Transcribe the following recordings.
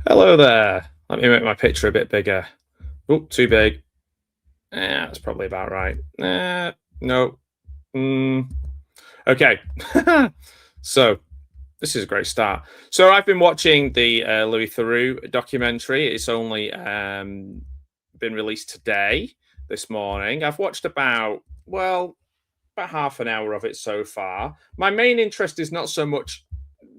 Hello there. Let me make my picture a bit bigger. Oh, too big. Yeah, that's probably about right. No. Mm, okay. So this is a great start. So I've been watching the Louis Theroux documentary. It's only been released today, this morning. I've watched about half an hour of it so far. My main interest is not so much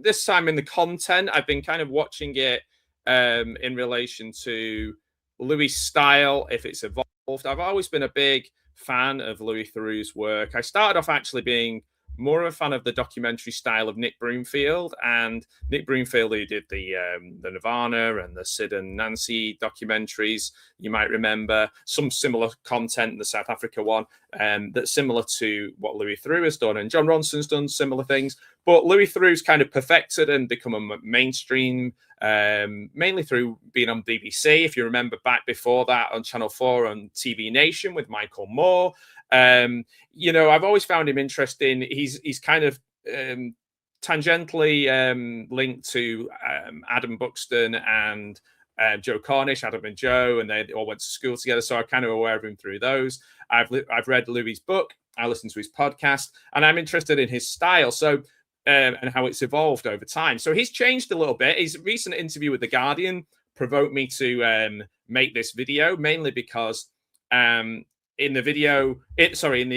this time in the content. I've been kind of watching it in relation to Louis' style, if it's evolved. I've always been a big fan of Louis Theroux's work. I started off actually being more of a fan of the documentary style of Nick Broomfield, and Nick Broomfield, who did the Nirvana and the Sid and Nancy documentaries. You might remember some similar content, the South Africa one, that's similar to what Louis Theroux has done, and John Ronson's done similar things. But Louis Theroux's kind of perfected and become a mainstream, mainly through being on BBC. If you remember back before that on Channel 4 on TV Nation with Michael Moore. I've always found him interesting. He's kind of tangentially linked to Adam Buxton and Joe Cornish, Adam and Joe, and they all went to school together. So I'm kind of aware of him through those. I've read Louis' book. I listened to his podcast, and I'm interested in his style. So and how it's evolved over time. So he's changed a little bit. His recent interview with The Guardian provoked me to make this video, mainly because in the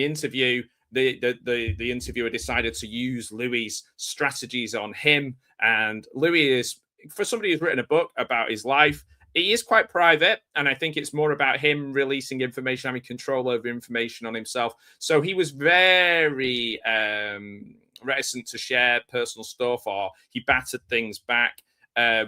interview, the interviewer decided to use Louis' strategies on him. And Louis is, for somebody who's written a book about his life, he is quite private, and I think it's more about him releasing information, having control over information on himself. So he was very reticent to share personal stuff, or he battered things back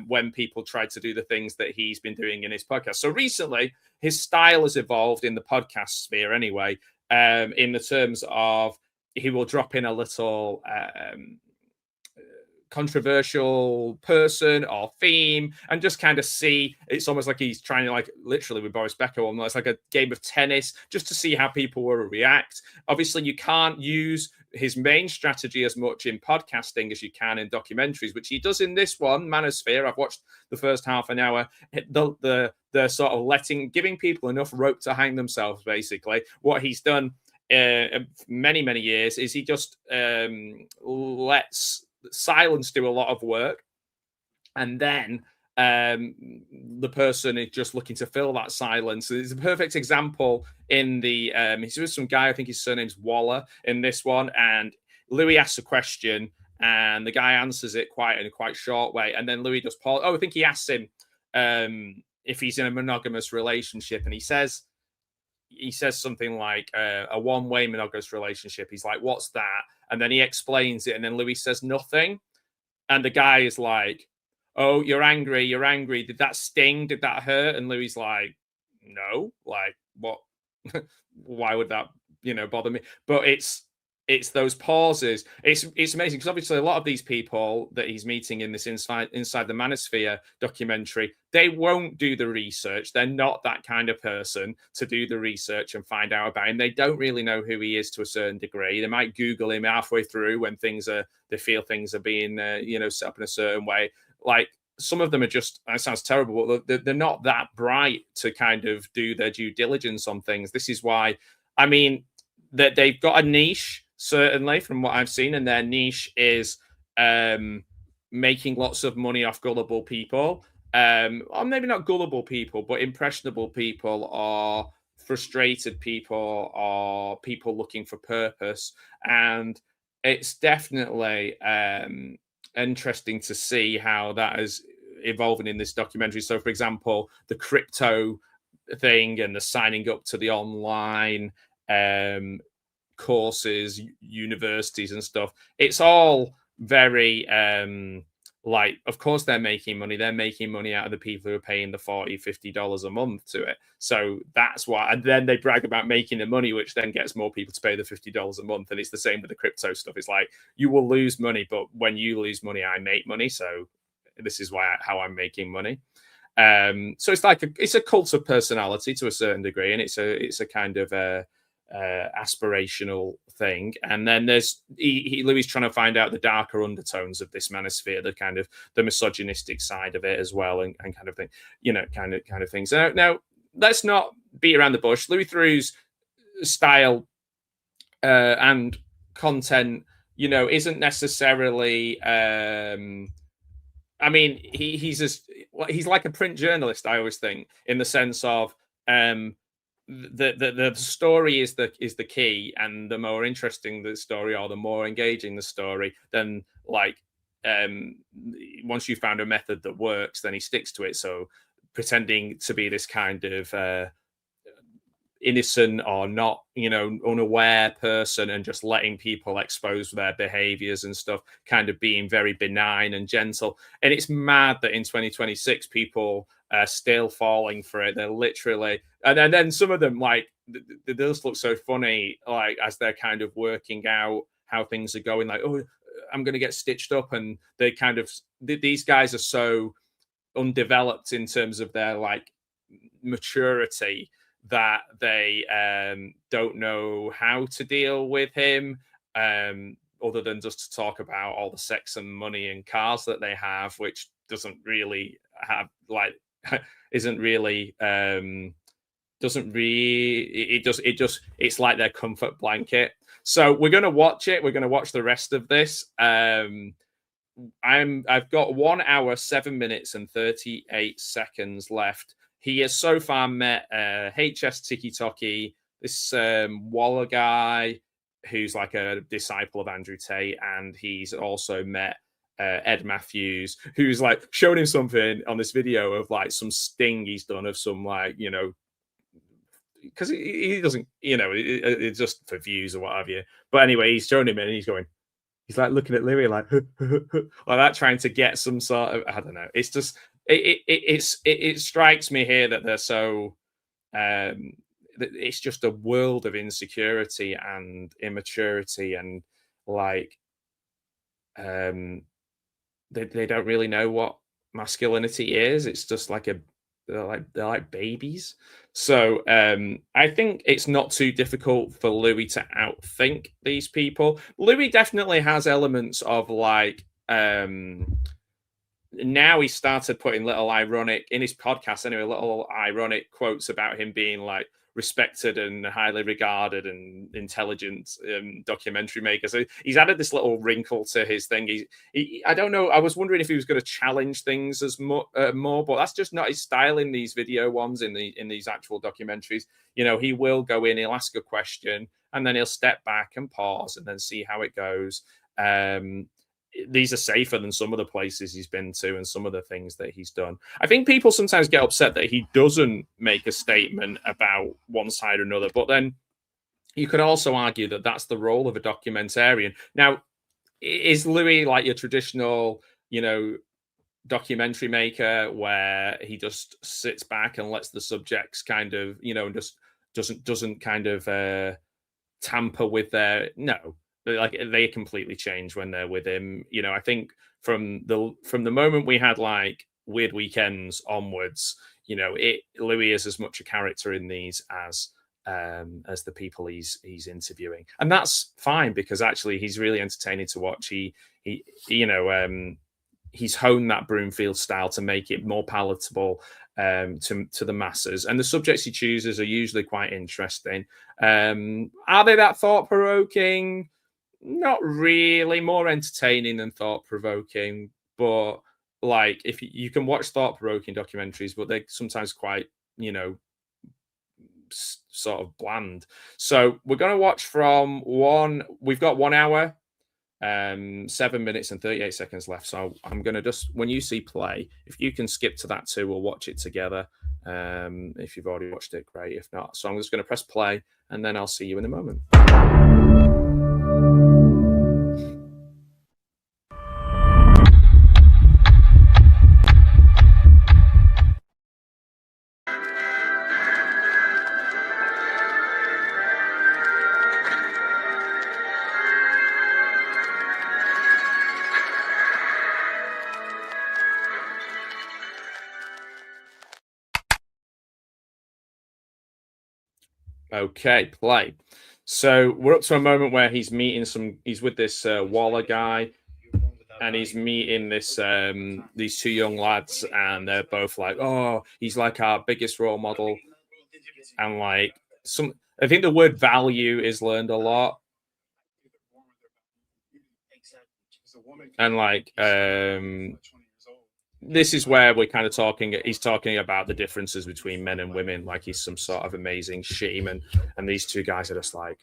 when people tried to do the things that he's been doing in his podcast. So recently, his style has evolved in the podcast sphere anyway, in the terms of he will drop in a little controversial person or theme and just kind of see. It's almost like he's trying to, like, literally with Boris Becker, almost like a game of tennis, just to see how people will react. Obviously, you can't use his main strategy as much in podcasting as you can in documentaries, which he does in this one, Manosphere. I've watched the first half an hour. The sort of giving people enough rope to hang themselves, basically. What he's done many years is he just lets silence do a lot of work, and then the person is just looking to fill that silence. It's a perfect example in the he's with some guy, I think his surname's Waller, in this one, and Louis asks a question and the guy answers it in a quite short way, and then Louis just pause. I think he asks him if he's in a monogamous relationship, and he says something like a one-way monogamous relationship. He's like, what's that? And then he explains it, and then Louis says nothing. And the guy is like, oh, you're angry. Did that sting? Did that hurt? And Louis like, no. Like, what? Why would that, bother me? But it's those pauses. It's amazing because obviously a lot of these people that he's meeting in this Inside the Manosphere documentary, they won't do the research. They're not that kind of person to do the research and find out about him. They don't really know who he is to a certain degree. They might Google him halfway through when they feel things are being set up in a certain way. Like, some of them are just, it sounds terrible, but they're not that bright to kind of do their due diligence on things. This is why, I mean, that they've got a niche, certainly, from what I've seen, and their niche is making lots of money off gullible people, or maybe not gullible people, but impressionable people, or frustrated people, or people looking for purpose. And it's definitely interesting to see how that is evolving in this documentary. So, for example, the crypto thing and the signing up to the online courses, universities and stuff, it's all very like, of course they're making money out of the people who are paying the $40-50 a month to it. So that's why, and then they brag about making the money, which then gets more people to pay the $50 a month. And it's the same with the crypto stuff. It's like, you will lose money, but when you lose money, I make money. So this is how I'm making money. So it's like it's a cult of personality to a certain degree, and it's a kind of aspirational thing, and then there's Louis trying to find out the darker undertones of this manosphere, the kind of the misogynistic side of it as well, and kind of thing, kind of things. Now let's not beat around the bush. Louis Theroux's style and content, isn't necessarily. I mean, he's like a print journalist. I always think, in the sense of the story is the key, and the more interesting the story, or the more engaging the story, then once you found a method that works, then he sticks to it. So pretending to be this kind of innocent or not, unaware person, and just letting people expose their behaviors and stuff, kind of being very benign and gentle. And it's mad that in 2026 people are still falling for it. They're literally, and then some of them, they just look so funny, as they're kind of working out how things are going, oh, I'm going to get stitched up, and they kind of, these guys are so undeveloped in terms of their maturity, that they don't know how to deal with him, other than just to talk about all the sex and money and cars that they have, which doesn't really have isn't really it's like their comfort blanket. So we're going to watch it. We're going to watch the rest of this. I've got 1 hour, 7 minutes and 38 seconds left. He has so far met HS Tiki Toki, this Waller guy who's like a disciple of Andrew Tate, and he's also met Ed Matthews, who's showing him something on this video of some sting he's done of some because he doesn't, it's just for views or what have you. But anyway, he's showing him it, and he's looking at Louis like that, trying to get some sort of, I don't know. It's just it strikes me here that they're so it's just a world of insecurity and immaturity, and they don't really know what masculinity is. It's just they're like babies. So I think it's not too difficult for Louis to outthink these people. Louis definitely has elements of now he started putting little ironic in his podcast anyway, little ironic quotes about him being respected and highly regarded and intelligent documentary maker. So he's added this little wrinkle to his thing. I don't know. I was wondering if he was going to challenge things as more, but that's just not his style in these video ones. In these actual documentaries, he will go in, he'll ask a question, and then he'll step back and pause, and then see how it goes. These are safer than some of the places he's been to and some of the things that he's done. I think people sometimes get upset that he doesn't make a statement about one side or another, but then you could also argue that that's the role of a documentarian. Now, is Louis your traditional, documentary maker, where he just sits back and lets the subjects kind of, just doesn't kind of tamper with their, no. They completely change when they're with him. I think from the moment we had Weird Weekends onwards, Louis is as much a character in these as the people he's interviewing, and that's fine, because actually he's really entertaining to watch. He's honed that Broomfield style to make it more palatable to the masses, and the subjects he chooses are usually quite interesting. Are they that thought-provoking? Not really. More entertaining than thought-provoking, but if you can watch thought-provoking documentaries, but they're sometimes quite sort of bland. So we're going to watch from we've got 1 hour 7 minutes and 38 seconds left, so I'm going to just, when you see play, if you can skip to that too, we'll watch it together. If you've already watched it, great. If not, so I'm just going to press play, and then I'll see you in a moment. Okay, play. So we're up to a moment where he's with this Waller guy, and he's meeting these two young lads, and they're both like, oh, he's like our biggest role model. And like I think the word value is learned a lot. And like this is where we're kind of he's talking about the differences between men and women, like he's some sort of amazing shaman, and these two guys are just like,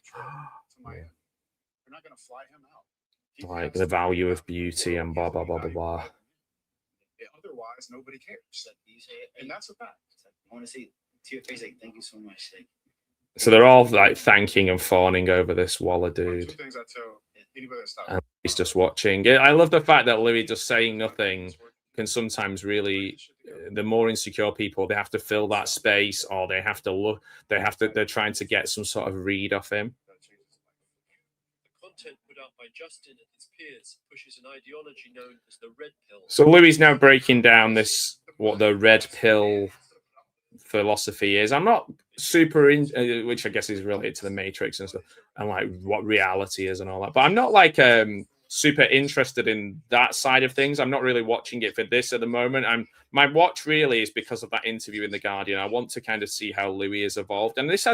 like the value of beauty and blah blah blah blah blah. Otherwise, nobody cares, and that's a fact. I want to see to your face, like, thank you so much. So they're all like thanking and fawning over this Waller dude. And he's just watching. I love the fact that Louis just saying nothing can sometimes really, the more insecure people, they have to fill that space, or they have to look, they're trying to get some sort of read off him. Content put out by Justin and his peers pushes an ideology known as the red pill. So Louis is now breaking down what the red pill philosophy is. I'm not super in, which I guess is related to the Matrix and stuff, and like what reality is and all that. But I'm not like super interested in that side of things. I'm not really watching it for this at the moment. My watch really is because of that interview in The Guardian. I want to kind of see how Louis has evolved, and this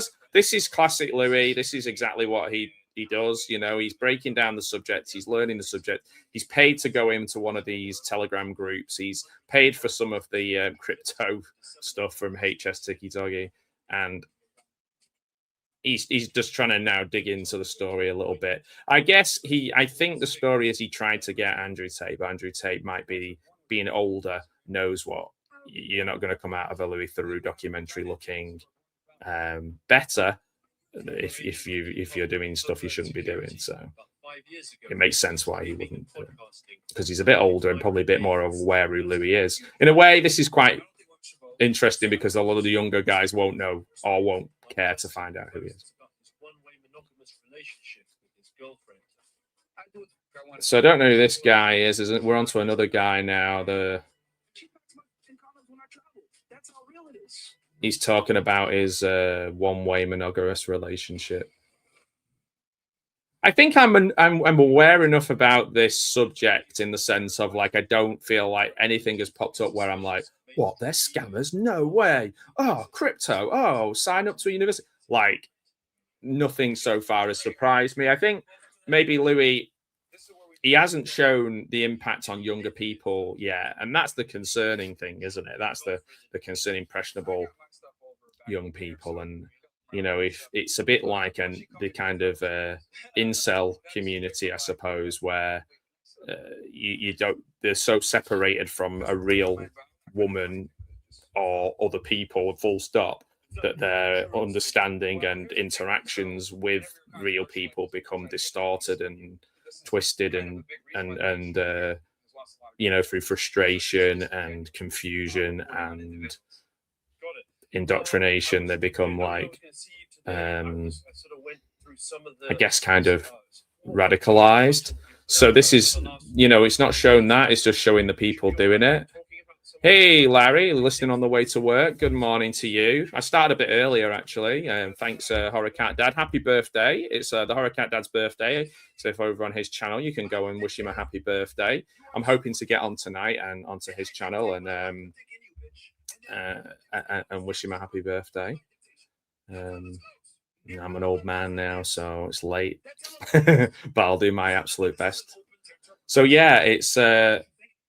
is classic Louis. This is exactly what he does. You know, he's breaking down the subject, he's learning the subject, he's paid to go into one of these Telegram groups, he's paid for some of the crypto stuff from HS Tiki Doggy, and he's just trying to now dig into the story a little bit. I think the story is he tried to get Andrew Tate, but Andrew Tate might be, being older, knows what, you're not going to come out of a Louis Theroux documentary looking better if you're doing stuff you shouldn't be doing. So it makes sense why he wouldn't do it, because he's a bit older and probably a bit more aware who Louis is. In a way, this is quite interesting because a lot of the younger guys won't know or won't care to find out who he is. So I don't know who this guy is. We're on to another guy now. He's talking about his one-way monogamous relationship. I think I'm aware enough about this subject in the sense of like I don't feel like anything has popped up where I'm like, what, they're scammers? No way. Oh, crypto. Oh, sign up to a university. Like, nothing so far has surprised me. I think maybe Louis, he hasn't shown the impact on younger people yet. And that's the concerning thing, isn't it? That's the concern, impressionable young people. And, you know, if it's a bit like the kind of incel community, I suppose, where they're so separated from a real woman or other people, full stop, that their understanding and interactions with real people become distorted and twisted and you know, through frustration and confusion and indoctrination, they become like I guess kind of radicalized. So this is, you know, it's not showing that, it's just showing the people doing it. Hey, Larry, listening on the way to work. Good morning to you. I started a bit earlier, actually. Thanks, Horror Cat Dad. Happy birthday. It's the Horror Cat Dad's birthday. So if over on his channel, you can go and wish him a happy birthday. I'm hoping to get on tonight and onto his channel and wish him a happy birthday. I'm an old man now, so it's late. But I'll do my absolute best. So, yeah, it's...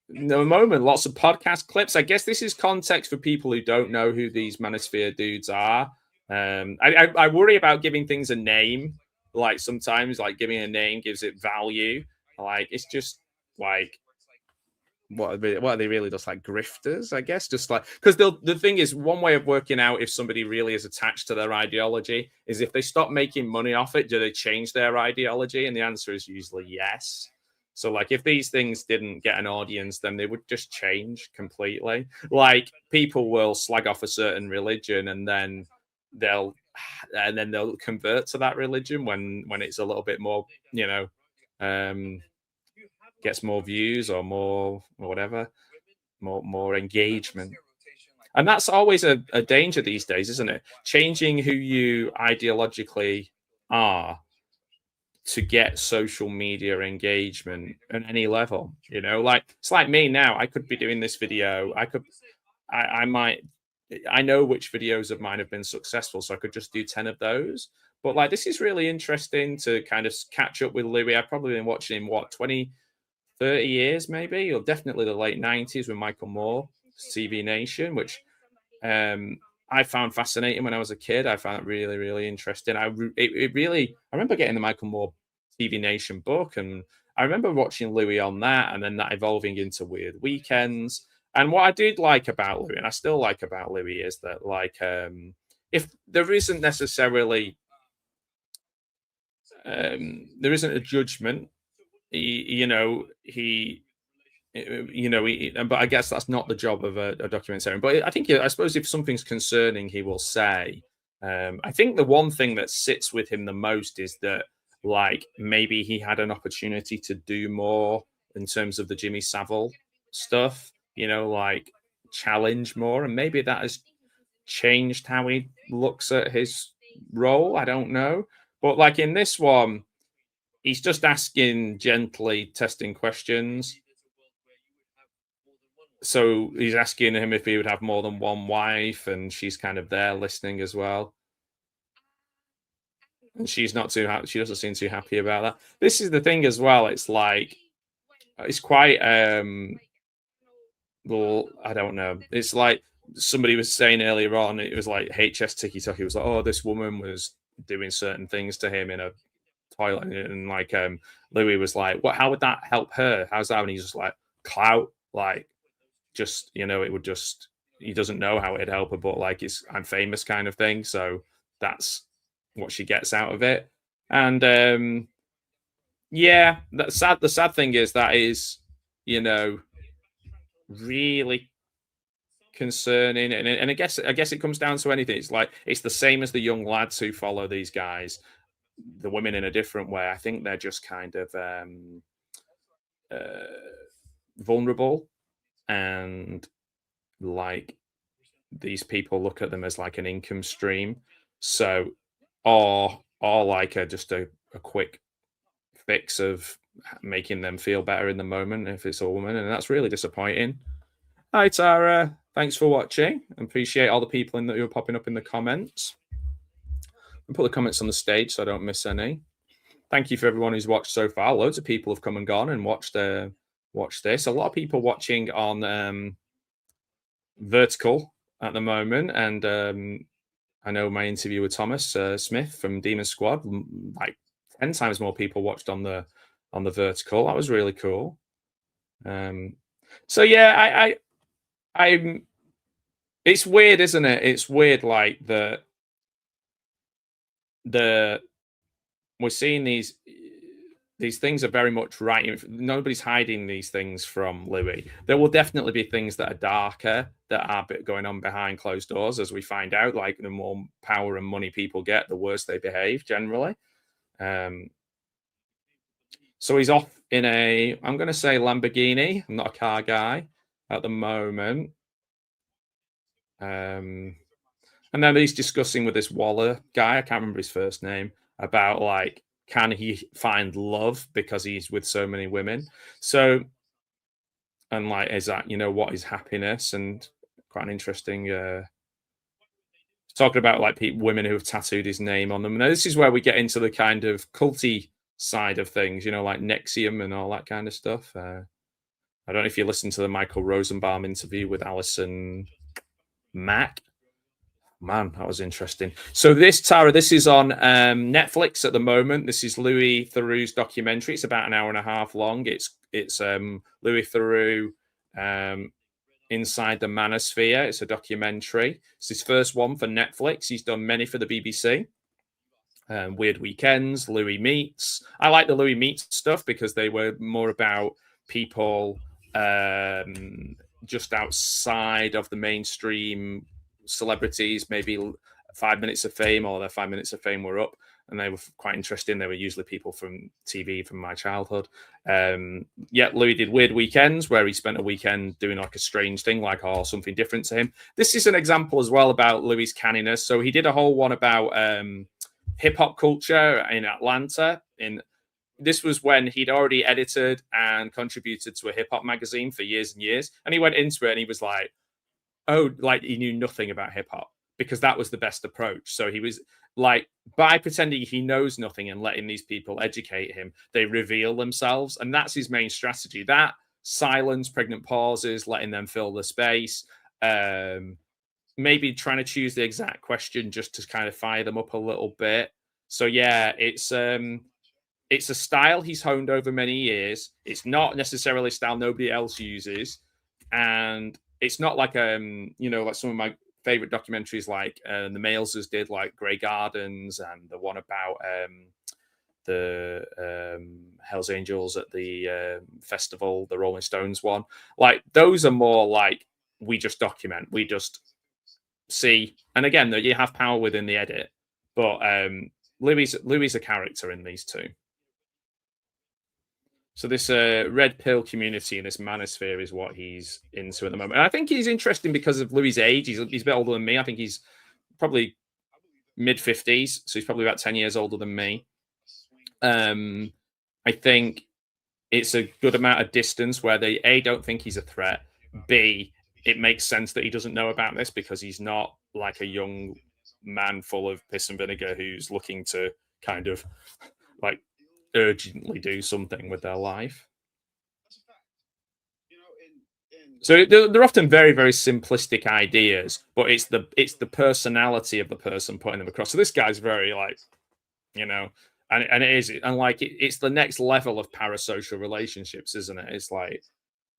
no moment, lots of podcast clips. I guess this is context for people who don't know who these Manosphere dudes are. I worry about giving things a name. Like sometimes, like giving a name gives it value. Like it's just like what are they really, just like grifters? I guess just like, because the thing is, one way of working out if somebody really is attached to their ideology is if they stop making money off it, do they change their ideology? And the answer is usually yes. So, like, if these things didn't get an audience, then they would just change completely. Like, people will slag off a certain religion, and then they'll convert to that religion when it's a little bit more, you know, gets more views or more or whatever, more engagement. And that's always a danger these days, isn't it? Changing who you ideologically are to get social media engagement at any level. You know, like it's like me now. I could be doing this video. I might, I know which videos of mine have been successful, so I could just do 10 of those. But like, this is really interesting to kind of catch up with Louis. I've probably been watching him, what, 20, 30 years maybe, or definitely the late 90s with Michael Moore, TV Nation, which I found fascinating when I was a kid. I found it really, really interesting. I remember getting the Michael Moore TV Nation book, and I remember watching Louis on that, and then that evolving into Weird Weekends. And what I did like about Louis, and I still like about Louis, is that like if there isn't necessarily there isn't a judgment, but I guess that's not the job of a documentarian. But I think, I suppose, if something's concerning, he will say. I think the one thing that sits with him the most is that, like, maybe he had an opportunity to do more in terms of the Jimmy Savile stuff, like challenge more, and maybe that has changed how he looks at his role. I don't know, but like in this one, he's just asking gently testing questions. So he's asking him if he would have more than one wife, and she's kind of there listening as well. And she's not too happy. She doesn't seem too happy about that. This is the thing as well. It's like, it's quite, well, I don't know. It's like somebody was saying earlier on, it was like HS TikTok. He was like, oh, this woman was doing certain things to him in a toilet. And like, Louis was like, what, how would that help her? How's that? And he's just like, clout, like, just, it would just, he doesn't know how it'd help her, but like, I'm famous kind of thing. So that's what she gets out of it. And yeah, the sad thing is that is, really concerning. And I guess it comes down to anything. It's like, it's the same as the young lads who follow these guys, the women in a different way. I think they're just kind of vulnerable, and like, these people look at them as like an income stream. So, or like just a quick fix of making them feel better in the moment if it's a woman, and that's really disappointing. Hi Tara, thanks for watching. I appreciate all the people who are popping up in the comments. I'll put the comments on the stage so I don't miss any. Thank you for everyone who's watched so far. Loads of people have come and gone and watched this. A lot of people watching on vertical at the moment, and I know my interview with Thomas Smith from Demon Squad, like 10 times more people watched on the vertical. That was really cool. So yeah, I'm it's weird, isn't it? It's weird, like the we're seeing these things are very much right. Nobody's hiding these things from Louis. There will definitely be things that are darker, that are going on behind closed doors, as we find out. Like, the more power and money people get, the worse they behave generally. So he's off in a, I'm going to say Lamborghini. I'm not a car guy at the moment. And then he's discussing with this Waller guy, I can't remember his first name, about like, can he find love because he's with so many women? So, and like, is that, what is happiness? And quite an interesting, talking about like women who have tattooed his name on them. Now, this is where we get into the kind of culty side of things, like Nexium and all that kind of stuff. I don't know if you listened to the Michael Rosenbaum interview with Alison Mack. Man, that was interesting. So this, Tara, this is on Netflix at the moment. This is Louis Theroux's documentary. It's about an hour and a half long. It's Louis Theroux, Inside the Manosphere. It's a documentary. It's his first one for Netflix. He's done many for the BBC. Weird Weekends, Louis Meets. I like the Louis Meets stuff because they were more about people just outside of the mainstream celebrities, maybe 5 minutes of fame, or their 5 minutes of fame were up, and they were quite interesting. They were usually people from TV from my childhood. Louis did weird weekends where he spent a weekend doing like a strange thing, like something different to him. This is an example as well about Louis' canniness. So he did a whole one about hip hop culture in Atlanta. This was when he'd already edited and contributed to a hip hop magazine for years and years, and he went into it and he was like, oh, like he knew nothing about hip hop, because that was the best approach. So he was like, by pretending he knows nothing and letting these people educate him, they reveal themselves. And that's his main strategy. That silence, pregnant pauses, letting them fill the space, maybe trying to choose the exact question just to kind of fire them up a little bit. So yeah, it's a style he's honed over many years. It's not necessarily a style nobody else uses. And it's not like, like some of my favorite documentaries, like the Malesers did, like Grey Gardens, and the one about the Hells Angels at the festival, the Rolling Stones one. Like, those are more like, we just document, we just see. And again, you have power within the edit, but Louis a character in these two. So this red pill community and this manosphere is what he's into at the moment. And I think he's interesting because of Louis' age. He's a bit older than me. I think he's probably mid-50s. So he's probably about 10 years older than me. I think it's a good amount of distance where they, A, don't think he's a threat. B, it makes sense that he doesn't know about this because he's not like a young man full of piss and vinegar who's looking to kind of like urgently do something with their life. So they're often very, very simplistic ideas, but it's the personality of the person putting them across. So this guy's very like, and it is, and like it's the next level of parasocial relationships, isn't it? It's like,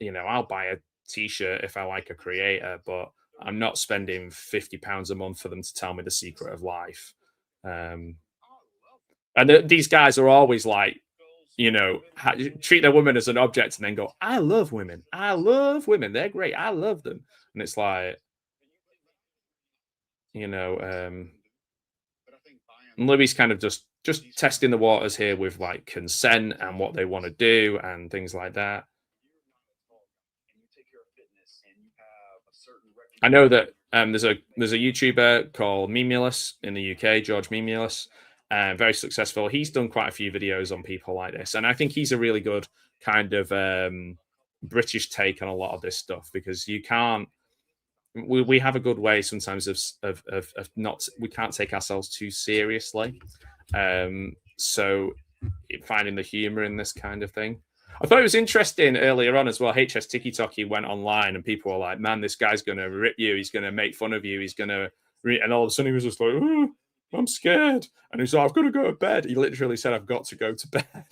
I'll buy a t-shirt if I like a creator, but I'm not spending £50 a month for them to tell me the secret of life. And these guys are always like, treat their women as an object and then go, I love women. I love women. They're great. I love them. And it's like, Louis kind of just testing the waters here with like consent and what they want to do and things like that. I know that there's a YouTuber called Memulus in the UK, George Memulus. Very successful. He's done quite a few videos on people like this, and I think he's a really good kind of British take on a lot of this stuff, because you can't. We have a good way sometimes of not. We can't take ourselves too seriously. So finding the humor in this kind of thing. I thought it was interesting earlier on as well. HS Tiki went online and people were like, "Man, this guy's going to rip you. He's going to make fun of you. He's going to," and all of a sudden he was just like, "Oh, I'm scared." And he's like, "I've got to go to bed." He literally said, "I've got to go to bed."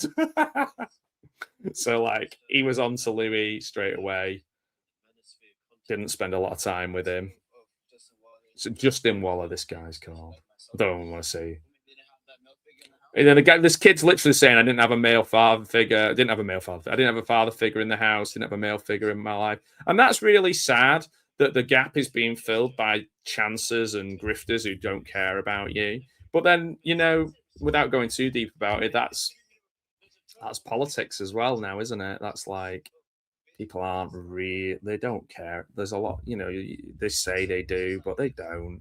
So like he was on to Louis straight away. Didn't spend a lot of time with him. So Justin Waller, this guy's called. I don't want to say. And then this kid's literally saying, I didn't have a male father figure. I didn't have a father figure in the house. Didn't have a male figure in my life. And that's really sad that the gap is being filled by chancers and grifters who don't care about you. But then, without going too deep about it, that's politics as well now, isn't it? That's like, people aren't really, they don't care. There's a lot, they say they do, but they don't.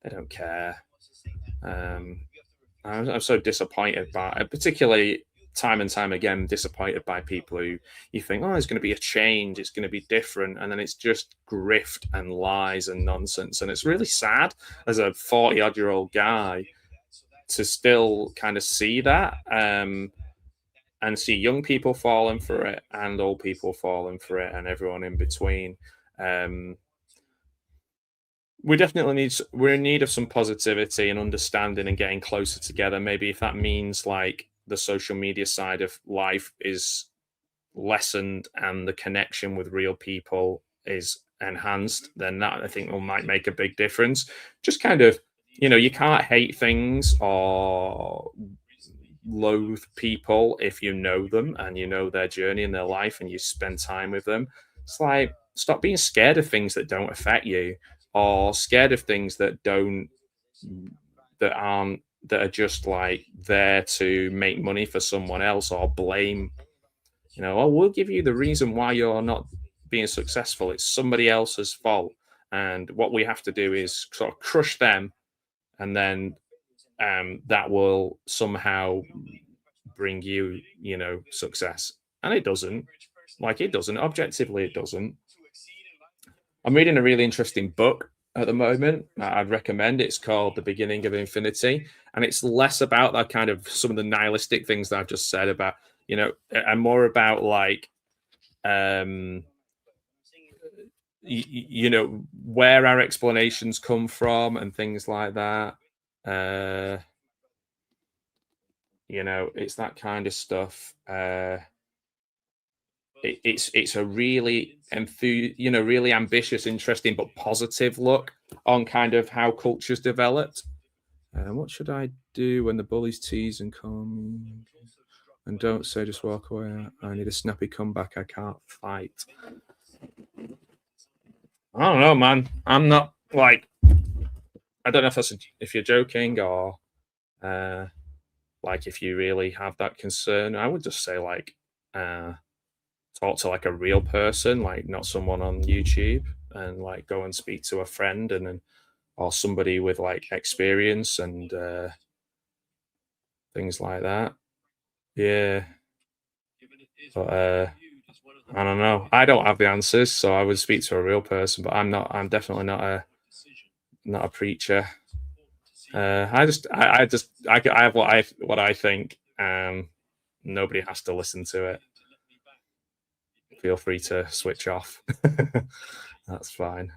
They don't care. I'm so disappointed by it, particularly time and time again, disappointed by people who you think, oh, there's going to be a change, it's going to be different. And then it's just grift and lies and nonsense. And it's really sad as a 40-odd-year-old guy to still kind of see that and see young people falling for it and old people falling for it and everyone in between. We're in need of some positivity and understanding and getting closer together. Maybe if that means like the social media side of life is lessened and the connection with real people is enhanced, then that I think might make a big difference. Just kind of, you can't hate things or loathe people if you know them and you know their journey and their life and you spend time with them. It's like, stop being scared of things that don't affect you, or scared of things that don't that are just like there to make money for someone else or blame, you know, oh, we'll give you the reason why you're not being successful. It's somebody else's fault. And what we have to do is sort of crush them, and then that will somehow bring you, you know, success. And it doesn't. Like, it doesn't. Objectively, it doesn't. I'm reading a really interesting book at the moment. I'd recommend. It's called The Beginning of Infinity, and it's less about that kind of some of the nihilistic things that I've just said about, you know, and more about like, you know, where our explanations come from and things like that. You know, it's that kind of stuff. It's a really you know, really ambitious, interesting, but positive look on kind of how cultures developed. What should I do when the bullies tease and come and don't say just walk away? I need a snappy comeback. I can't fight. I don't know, man. I'm not like, I don't know if if you're joking or like if you really have that concern. I would just say like talk to like a real person, like not someone on YouTube, and like go and speak to a friend and then or somebody with like experience and things like that. Yeah. But I don't know. I don't have the answers, so I would speak to a real person, but I'm definitely not a preacher. I have what I think. Nobody has to listen to it. Feel free to switch off. That's fine.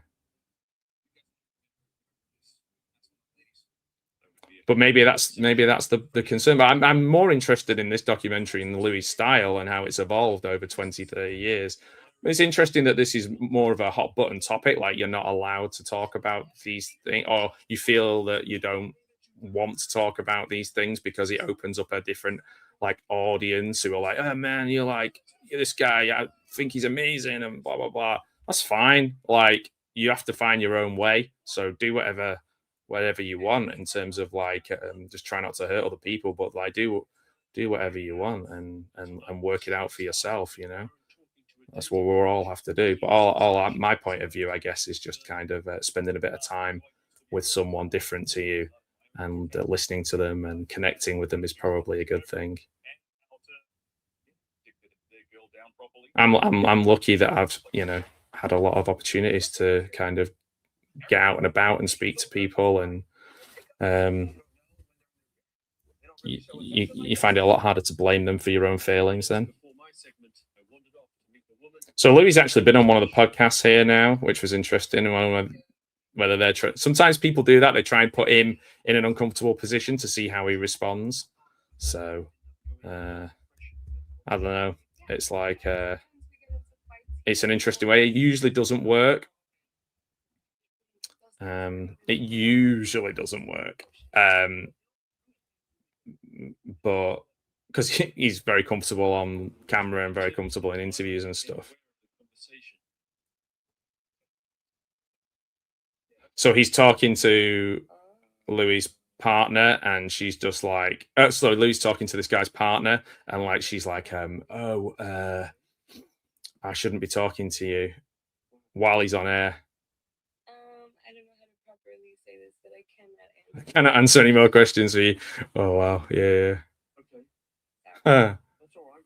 But maybe that's the concern. But I'm more interested in this documentary in Louis' style and how it's evolved over 20, 30 years. It's interesting that this is more of a hot button topic, like you're not allowed to talk about these things, or you feel that you don't want to talk about these things because it opens up a different like audience who are like, oh man, you're this guy, I think he's amazing and blah blah blah. That's fine. Like, you have to find your own way. So do whatever you want in terms of like just try not to hurt other people, but like do whatever you want and work it out for yourself, you know. That's what we all have to do. But all my point of view, I guess, is just kind of spending a bit of time with someone different to you and listening to them and connecting with them is probably a good thing. I'm lucky that I've, you know, had a lot of opportunities to kind of get out and about and speak to people, and you find it a lot harder to blame them for your own failings then. So Louis actually been on one of the podcasts here now, which was interesting. Whether they're sometimes people do that, they try and put him in an uncomfortable position to see how he responds. So I don't know. It's like it's an interesting way. It usually doesn't work. It usually doesn't work. But because he's very comfortable on camera and very comfortable in interviews and stuff. So he's talking to Louis' partner, and she's just like, so Louis talking to this guy's partner, and like she's like, I shouldn't be talking to you while he's on air. I don't know how to properly say this, but I cannot Cannot answer any more questions for you. Oh wow, yeah. Okay. Huh. That's all right.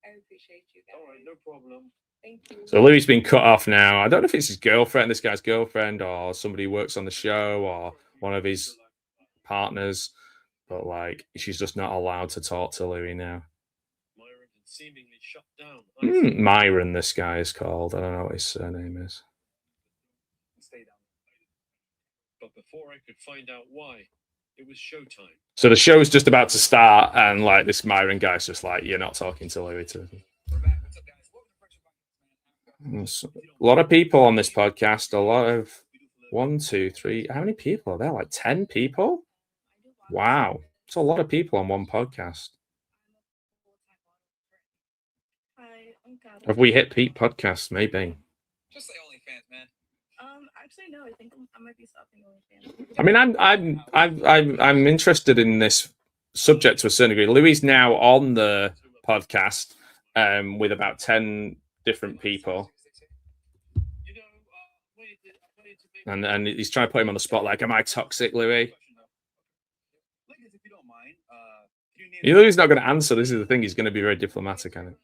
I appreciate you guys. All right, no problem. Thank you. So Louis been cut off now. I don't know if it's his girlfriend, this guy's girlfriend, or somebody who works on the show, or one of his partners. But like, she's just not allowed to talk to Louis now. Myron had seemingly shut down. Myron, this guy is called. I don't know what his surname is. But before I could find out why, it was showtime. So the show's just about to start, and like this Myron guy's just like, you're not talking to Louis. A lot of people on this podcast. A lot of 1, 2, 3. How many people are there? Like 10 people? Wow, it's a lot of people on one podcast. Have we hit peak podcasts? Maybe. Just say OnlyFans, man. Actually, no. I think I might be stopping OnlyFans. I mean, I'm interested in this subject to a certain degree. Louis is now on the podcast with about 10 different people, and he's trying to put him on the spot. Like, am I toxic, Louis? Ladies, if you don't mind, Louis not going to answer. This is the thing. He's going to be very diplomatic on it.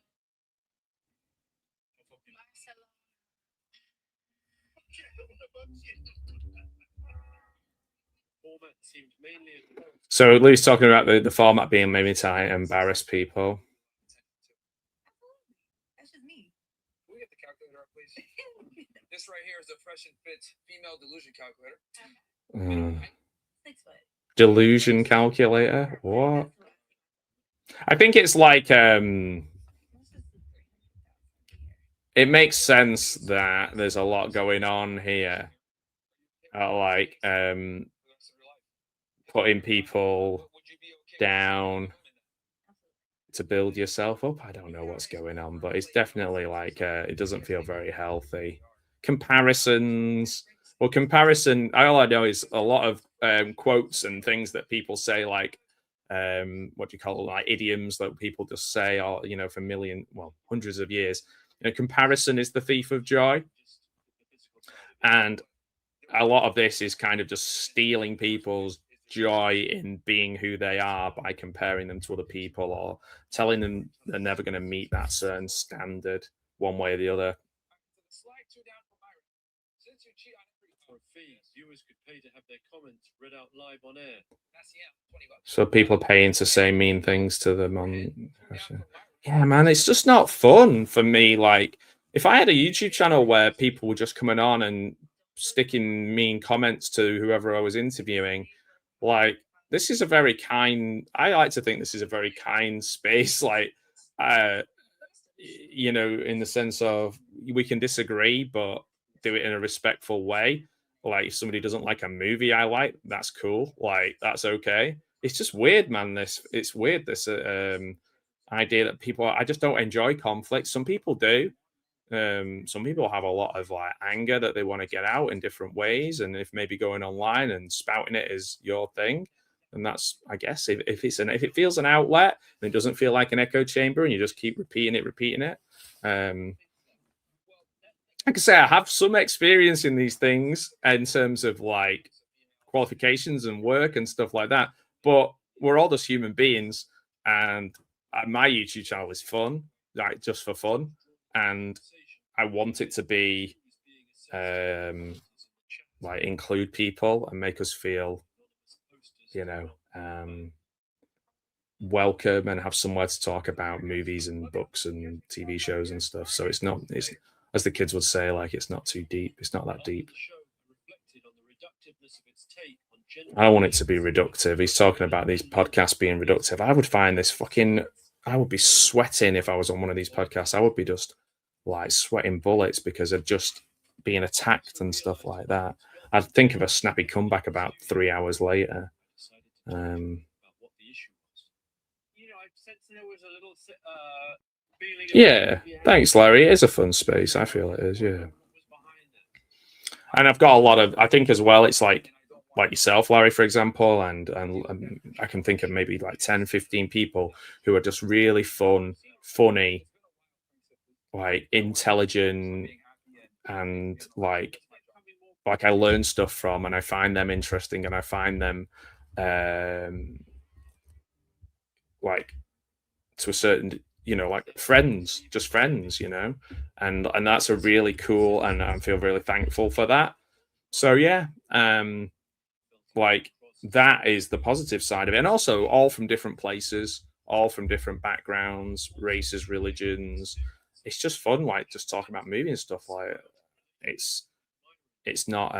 So Louis talking about the format being maybe to embarrass people. That's just me. Can we get the calculator up, please? This right here is the fresh and fit female delusion calculator. 6 foot. Delusion calculator? What? I think it's like it makes sense that there's a lot going on here. Like putting people down to build yourself up. I don't know what's going on, but it's definitely like it doesn't feel very healthy. Comparisons. Well, comparison, all I know is a lot of quotes and things that people say, like what do you call it, like idioms that people just say, or for hundreds of years. Comparison is the thief of joy, and a lot of this is kind of just stealing people's joy in being who they are by comparing them to other people or telling them they're never going to meet that certain standard one way or the other. For a fee, viewers could pay to have their comments read out live on air. So people are paying to say mean things to them on. Yeah, man, it's just not fun for me. Like, if I had a YouTube channel where people were just coming on and sticking mean comments to whoever I was interviewing, like, this is a very kind. I like to think this is a very kind space. Like, in the sense of we can disagree, but do it in a respectful way. Like, if somebody doesn't like a movie I like, that's cool. Like, that's okay. It's just weird, man. It's weird. This idea that I just don't enjoy conflict. Some people do. Some people have a lot of like anger that they want to get out in different ways, and if maybe going online and spouting it is your thing, and that's, I guess, if it feels an outlet and it doesn't feel like an echo chamber, and you just keep repeating it. Like I say, I have some experience in these things in terms of like qualifications and work and stuff like that, but we're all just human beings, and my YouTube channel is fun, like just for fun, and I want it to be like include people and make us feel welcome and have somewhere to talk about movies and books and TV shows and stuff. So it's as the kids would say, like, it's not too deep. It's not that deep. I don't want it to be reductive. He's talking about these podcasts being reductive. I would find this I would be sweating if I was on one of these podcasts. I would be just like sweating bullets because of just being attacked and stuff like that. I'd think of a snappy comeback about 3 hours later. Yeah, thanks, Larry. It is a fun space. I feel it is, yeah. And I've got a lot of, I think as well, it's like yourself, Larry, for example, and I can think of maybe like 10, 15 people who are just really funny, like intelligent, and like I learn stuff from, and I find them interesting, and I find them like to a certain, like friends, and that's a really cool, and I feel really thankful for that. So yeah, like that is the positive side of it, and also all from different places, all from different backgrounds, races, religions. It's just fun, like just talking about movie and stuff. Like it's not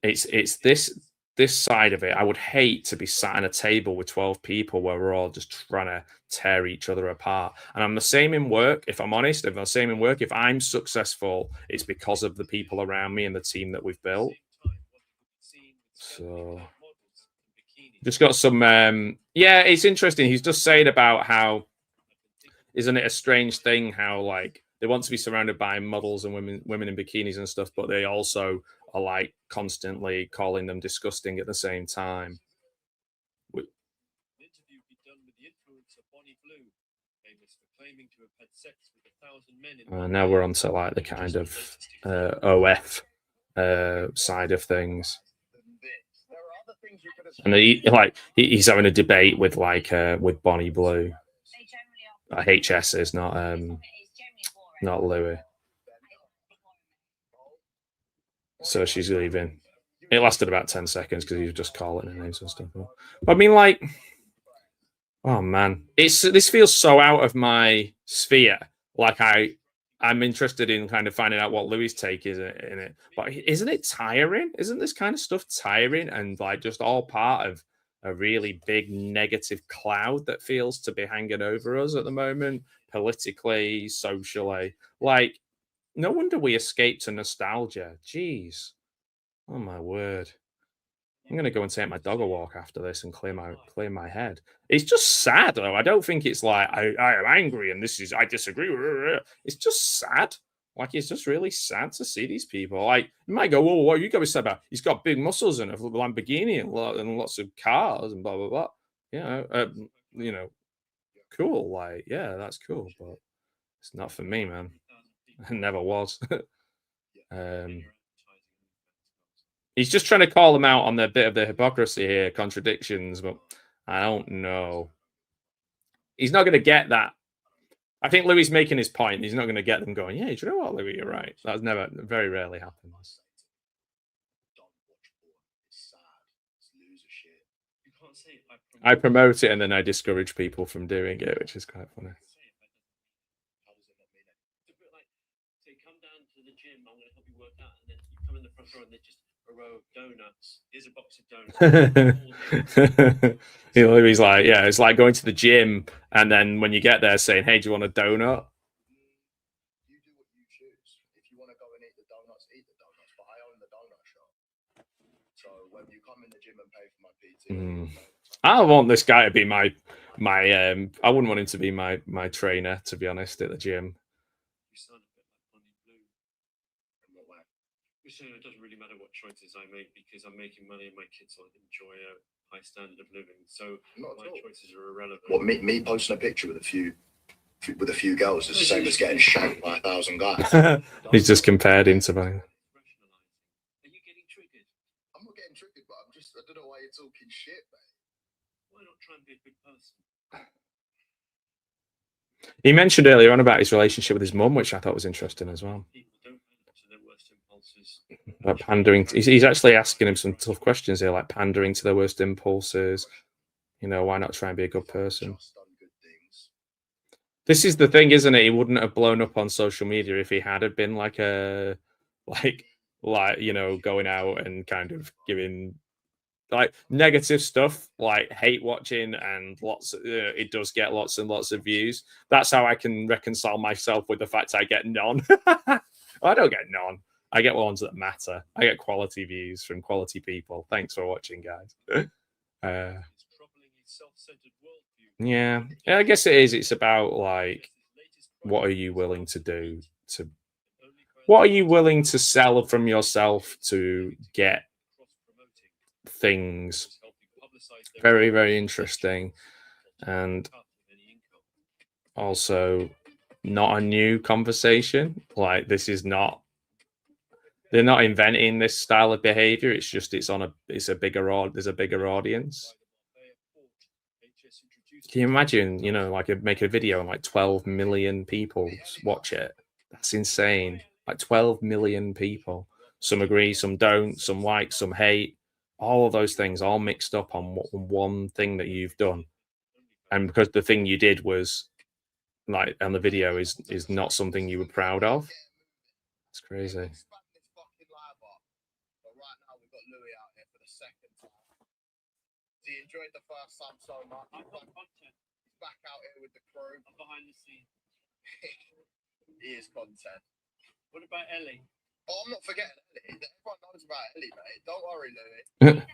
it's this side of it. I would hate to be sat at a table with 12 people where we're all just trying to tear each other apart. And I'm the same in work, if I'm honest. If I'm successful, it's because of the people around me and the team that we've built. So just got some yeah, it's interesting. He's just saying about how, isn't it a strange thing how like they want to be surrounded by models and women in bikinis and stuff, but they also are like constantly calling them disgusting at the same time. An interview be done with the influencer Bonnie Blue, famous for claiming to have had sex with 1,000 men in one Now day. we're on to like the kind of OF side of things. And he's having a debate with with Bonnie Blue. HS is not Louis. So she's leaving. It lasted about 10 seconds because he was just calling her names and stuff. But I mean, like, oh man, this feels so out of my sphere. Like I'm interested in kind of finding out what Louis' take is in it. But isn't it tiring? Isn't this kind of stuff tiring and like just all part of a really big negative cloud that feels to be hanging over us at the moment, politically, socially? Like, no wonder we escaped to nostalgia. Jeez. Oh my word. I'm gonna go and take my dog a walk after this and clear my head. It's just sad though. I don't think it's like I am angry and I disagree. It's just sad. Like it's just really sad to see these people. Like you might go, well, what are you going to say about? He's got big muscles and a Lamborghini and lots of cars and blah blah blah. Cool. Like yeah, that's cool, but it's not for me, man. It never was. He's just trying to call them out on the bit of the hypocrisy here, contradictions, but I don't know. He's not going to get that. I think Louis making his point. He's not going to get them going, yeah, do you know what, Louis, you're right. That's very rarely happens. I promote it and then I discourage people from doing it, which is quite funny. Come down to the gym, I'm going to help you work out, and then you come in the front door and they just a row of donuts. Here's a box of donuts. He's like, yeah, it's like going to the gym and then when you get there saying, hey, do you want a donut? You do what you choose. If you want to go and eat the donuts, but I own the donut shop. So when you come in the gym and pay for my PT, I want this guy to be my I wouldn't want him to be my trainer, to be honest, at the gym. You sound a bit like Bonnie Blue. In what way? So it doesn't really matter what choices I make because I'm making money and my kids will enjoy a high standard of living. So my choices are irrelevant. Well, me posting a picture with a few girls is the same as getting shanked by 1,000 guys. He's just compared him to Bonnie. Are you getting triggered? I'm not getting triggered, but I don't know why you're talking shit, mate. Why not try and be a good person? He mentioned earlier on about his relationship with his mum, which I thought was interesting as well. People don't pander to their worst impulses. Like pandering, he's actually asking him some tough questions here, like pandering to their worst impulses. You know, why not try and be a good person? This is the thing, isn't it? He wouldn't have blown up on social media if he had been like going out and kind of giving like negative stuff, like hate watching and it does get lots and lots of views. That's how I can reconcile myself with the fact I get none. I don't get none. I get ones that matter. I get quality views from quality people. Thanks for watching, guys. Yeah, I guess it is. It's about like, what are you willing to do? What are you willing to sell from yourself to get things? Very, very interesting. And also not a new conversation. Like this is not, they're not inventing this style of behavior. It's just, there's a bigger audience. Can you imagine, like make a video and like 12 million people watch it? That's insane. Like 12 million people. Some agree, some don't, some like, some hate. All of those things all mixed up on one thing that you've done. And because the thing you did was like on the video is not something you were proud of. It's crazy. He enjoyed the first time so much. He's back out here with the crew. I'm behind the scenes. He is content. What about Ellie? Oh, I'm not forgetting Ellie. Everyone knows about Ellie, mate. Don't worry, Louis.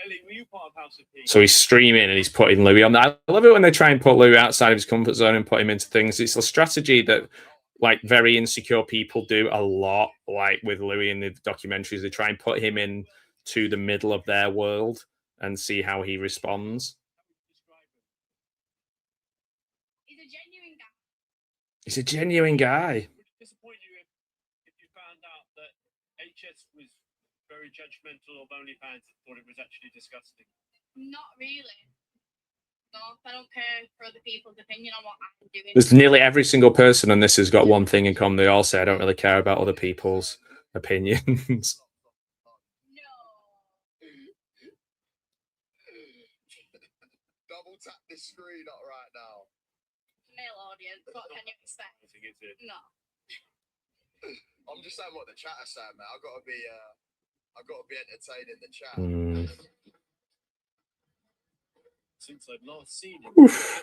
Ellie, were you part of House of P? So he's streaming and he's putting Louis on that. I love it when they try and put Louis outside of his comfort zone and put him into things. It's a strategy that like very insecure people do a lot, like with Louis in the documentaries. They try and put him in to the middle of their world and see how he responds. He's a genuine guy. He's a genuine guy. Would it disappoint you if you found out that HS was very judgmental of OnlyFans and thought it was actually disgusting? Not really. No, I don't care for other people's opinion on what I'm doing. There's nearly every single person on this has got one thing in common. They all say, I don't really care about other people's opinions. No. Double tap this screen up right now. Male audience, what can you expect? I think it's it. No. I'm just saying what the chat is saying, man. I've got to be entertaining the chat. Since I've last seen him, Oof.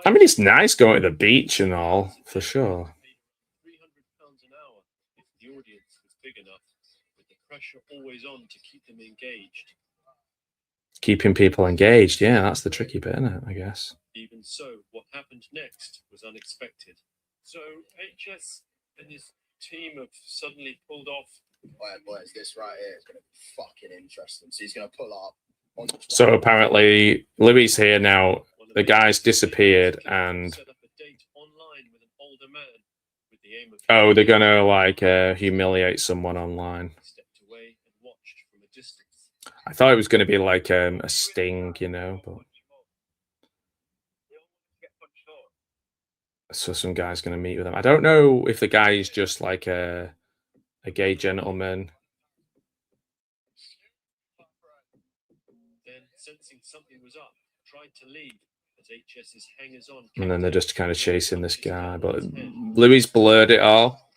I mean, it's nice going to the beach and all, for sure. £300 an hour if the audience was big enough, with the pressure always on to keep them engaged. Keeping people engaged, yeah, that's the tricky bit, isn't it, I guess. Even so, what happened next was unexpected. So HS and his team have suddenly pulled off. Boys, this right here is going to be fucking interesting. So he's going to pull up. So apparently, Louis here now. The guy's disappeared, and set up a date online with an older man with the aim of they're gonna like humiliate someone online. Stepped away and watched from a distance. I thought it was going to be like a sting, you know, but so some guy's going to meet with him. I don't know if the guy is just like a gay gentleman. Then, sensing something was up, tried to leave as HS's hangers-on. And then they're just kind of chasing this guy, but Louis blurred it all.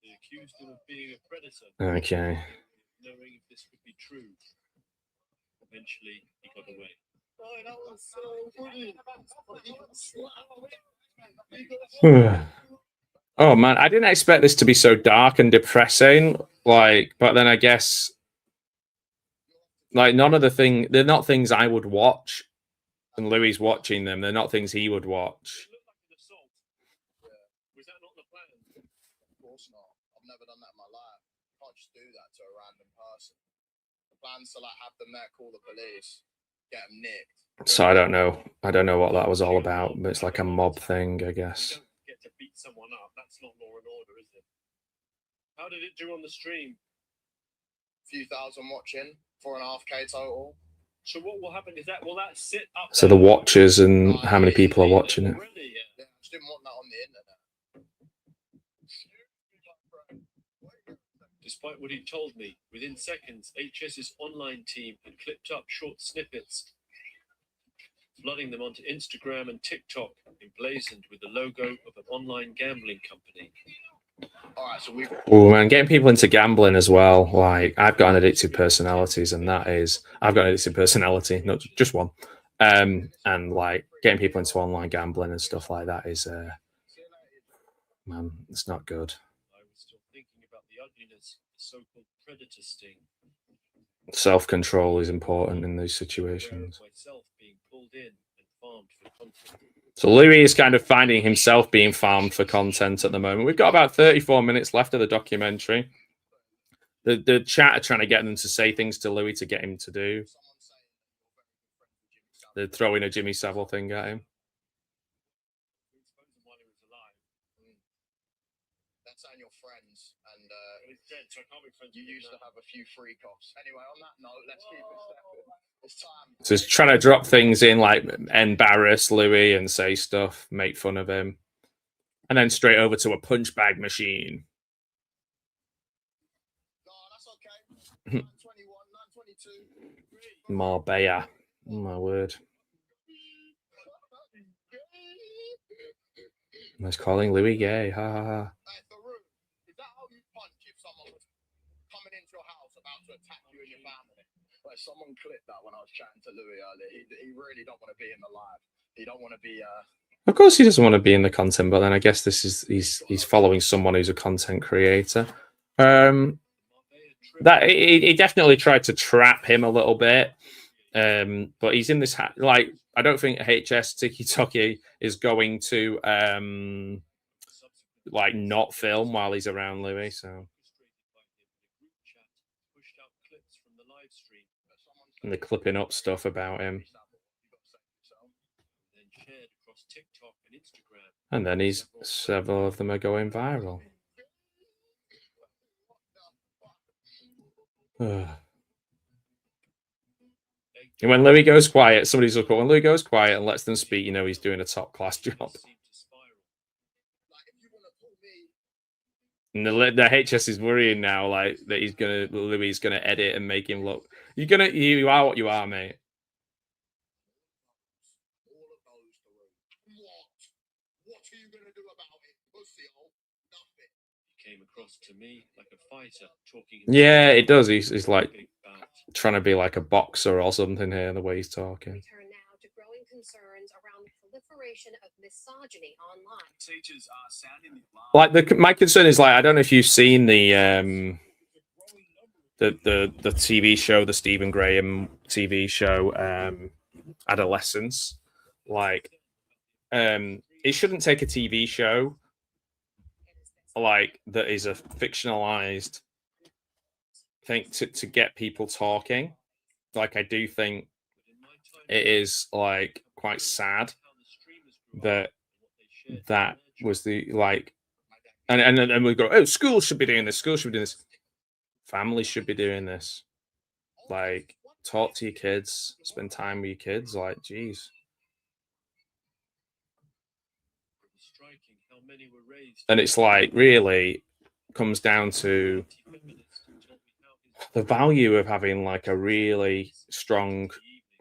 They accused him of being a predator. Okay. Knowing if this could be true. Eventually, he got away. Oh, that was so funny. Oh man, I didn't expect this to be so dark and depressing. Like, but then I guess, like, none of they're not things I would watch. And Louis watching them, they're not things he would watch. It looked like an assault. Was that not the plan? Of course not. I've never done that in my life. You can't just do that to a random person. The plan's to like have them there, call the police, get them nicked. So I don't know. I don't know what that was all about, but it's like a mob thing, I guess. You don't get to beat someone up. That's not law and order, is it? How did it do on the stream? Few thousand watching, 4.5K total. So what will happen is that will that sit up? So the watchers and how many people are watching it. Already, yeah. Yeah, I just didn't want that on the internet. Despite what he told me, within seconds, HS's online team had clipped up short snippets, flooding them onto Instagram and TikTok, emblazoned with the logo of an online gambling company. All right, so we. Oh man, getting people into gambling as well. Like, I've got an addictive personalities, and I've got an addictive personality, not just one. And like getting people into online gambling and stuff like that is, man, it's not good. I was still thinking about the ugliness of the so-called predator sting. Self-control is important in these situations. Myself being pulled in and farmed for content. So Louis is kind of finding himself being farmed for content at the moment. We've got about 34 minutes left of the documentary. The chat are trying to get them to say things to Louis to get him to do. They're throwing a Jimmy Savile thing at him. That's saying you're friends, and He's dead, so I can't be friends you with him used to now. have a few freak offs. Anyway, on that note, let's keep it stepping. It's time. So he's trying to drop things in, like embarrass Louis and say stuff, make fun of him. And then straight over to a punch bag machine. No, that's okay. 921, 922. Marbella. Oh, my word. He's calling Louis gay. Ha ha ha. Hey, Theroux, is that how you punch if someone was coming into your house about to attack you and your family? Like, someone clipped that when I was chatting to Louis earlier. He really don't want to be in the live. He don't want to be. Of course, he doesn't want to be in the content, but then I guess this is he's following someone who's a content creator. that he definitely tried to trap him a little bit. But he's in this like I don't think HS Tiki Toki is going to like not film while he's around Louis. So and they're clipping up stuff about him. And then several of them are going viral. And when Louis goes quiet, somebody's up. When Louis goes quiet and lets them speak, you know he's doing a top class job. And the HS is worrying now, like that Louis is gonna edit and make him look. You are what you are, mate. What are you gonna do about it, pussy hole? Nothing. He came across to me like a fighter talking. Yeah, it does. He's like trying to be like a boxer or something here, the way he's talking. We turn now to growing concerns around the proliferation of misogyny online. Teachers are sounding the alarm. Like my concern is like I don't know if you've seen the TV show, the Stephen Graham TV show, Adolescence. Like, it shouldn't take a TV show like that is a fictionalized thing to get people talking. Like, I do think it is like quite sad that was the like, and we go, oh, schools should be doing this, schools should be doing this, families should be doing this. Like, talk to your kids, spend time with your kids. Like, geez. And it's like really comes down to the value of having like a really strong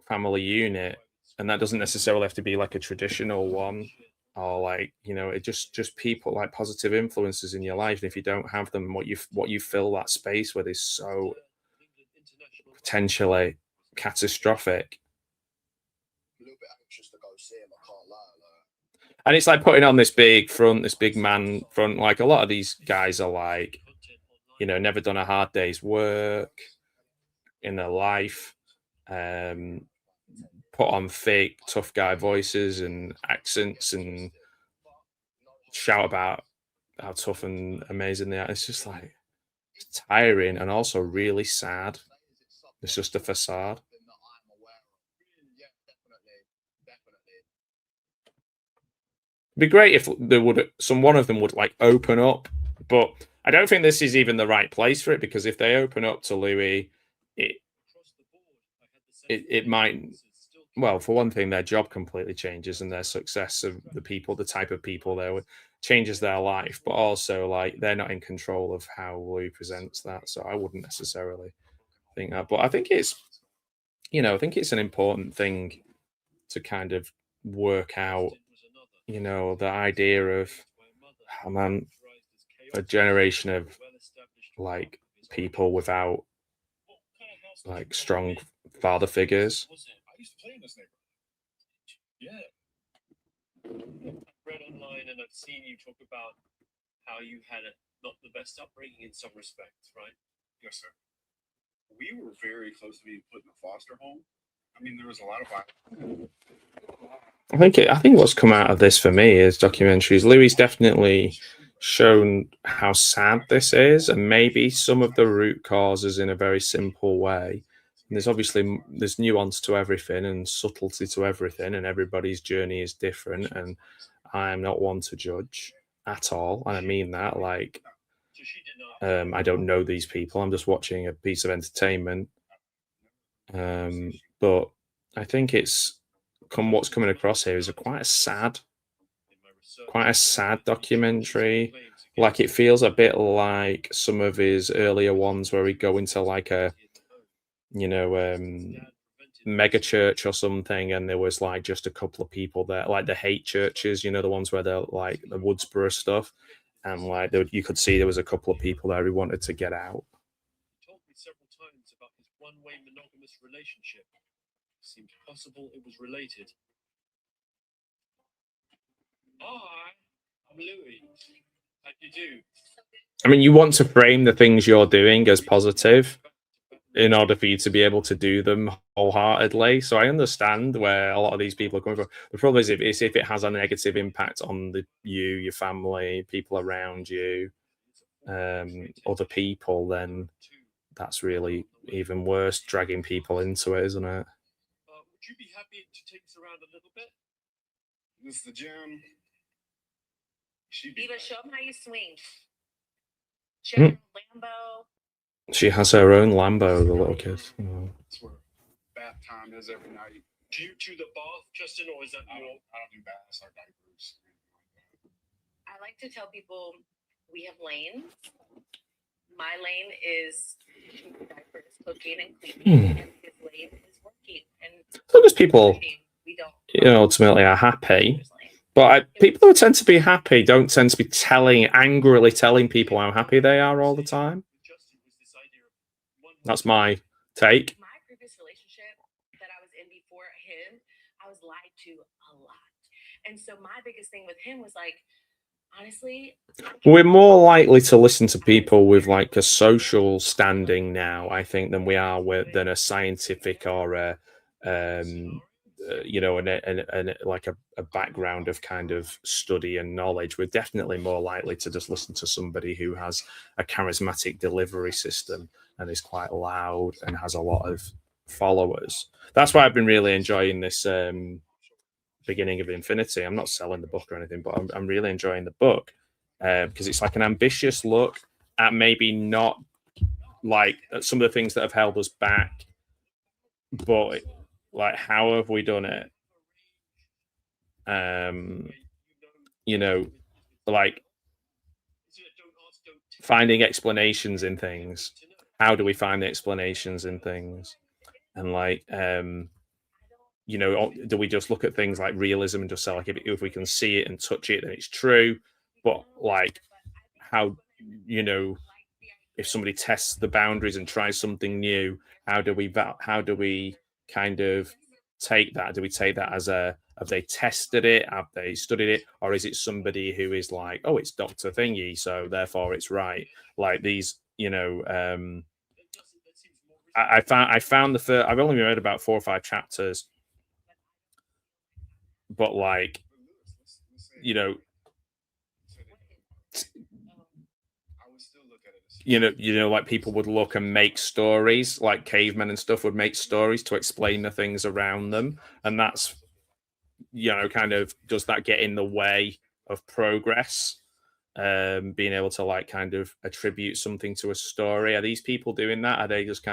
family unit, and that doesn't necessarily have to be like a traditional one, or like, you know, it just people like positive influences in your life. And if you don't have them, what you fill that space with is so potentially catastrophic. A little bit anxious to go see him, I can't lie. And it's like putting on this big man front. Like, a lot of these guys are like, you know, never done a hard day's work in their life, put on fake tough guy voices and accents and shout about how tough and amazing they are. It's just like, it's tiring and also really sad. It's just a facade. It'd be great if one of them would like open up, but I don't think this is even the right place for it, because if they open up to Louis, it might, well, for one thing, their job completely changes and their success of the type of people there changes their life, but also like they're not in control of how Louis presents that. So I wouldn't necessarily think that, but I think it's an important thing to kind of work out, you know, the idea of, oh man, a generation of like people without like strong father figures. I used to play in this neighborhood. Yeah. I've read online and I've seen you talk about how you had not the best upbringing in some respects, right? Yes, sir. We were very close to being put in a foster home. I mean, there was a lot of. I think what's come out of this for me is documentaries. Louis definitely shown how sad this is, and maybe some of the root causes in a very simple way. And there's nuance to everything and subtlety to everything, and everybody's journey is different. And I am not one to judge at all, and I mean that. Like, I don't know these people. I'm just watching a piece of entertainment. But I think what's coming across here is quite a sad documentary. Like, it feels a bit like some of his earlier ones where he'd go into like a, you know, mega church or something, and there was like just a couple of people there, like the hate churches, you know, the ones where they're like the Woodsboro stuff, and like you could see there was a couple of people there who wanted to get out. He told me several times about his one-way monogamous relationship. It seemed possible it was related. Hi, I'm Louis. You do. I mean, you want to frame the things you're doing as positive in order for you to be able to do them wholeheartedly. So I understand where a lot of these people are coming from. The problem is if it has a negative impact on your family, people around you, other people, then that's really even worse, dragging people into it, isn't it? Would you be happy to take us around a little bit? This is the gym. Eva, show them how you swing. Show them Lambo. She has her own Lambo, the little kid. That's where bath time is every night. Do you do the bath, Justin, or is that I don't do baths or diapers. I like to tell people we have lanes. My lane is diapers, cooking, and cleaning, and his lane is working. And as long as people, we don't, ultimately are happy. But people who tend to be happy don't tend to be angrily telling people how happy they are all the time. That's my take. My previous relationship that I was in before him, I was lied to a lot. And so my biggest thing with him was like, honestly, we're more likely to listen to people with like a social standing now, I think, than we are than a scientific or a like a background of kind of study and knowledge. We're definitely more likely to just listen to somebody who has a charismatic delivery system and is quite loud and has a lot of followers. That's why I've been really enjoying this beginning of Infinity. I'm not selling the book or anything, but I'm really enjoying the book because it's like an ambitious look at maybe not like some of the things that have held us back, but like how have we done it? Like finding explanations in things. How do we find the explanations in things? And like do we just look at things like realism and just say like if we can see it and touch it, then it's true? But like how, if somebody tests the boundaries and tries something new, how do we kind of take that? Do we take that as have they tested it? Have they studied it? Or is it somebody who is like, oh, it's Dr. Thingy, so therefore it's right? Like these, I found the first, I've only read about 4 or 5 chapters, but like, like people would look and make stories, like cavemen and stuff would make stories to explain the things around them. And that's, kind of, does that get in the way of progress? Being able to like kind of attribute something to a story. Are these people doing that? Are they just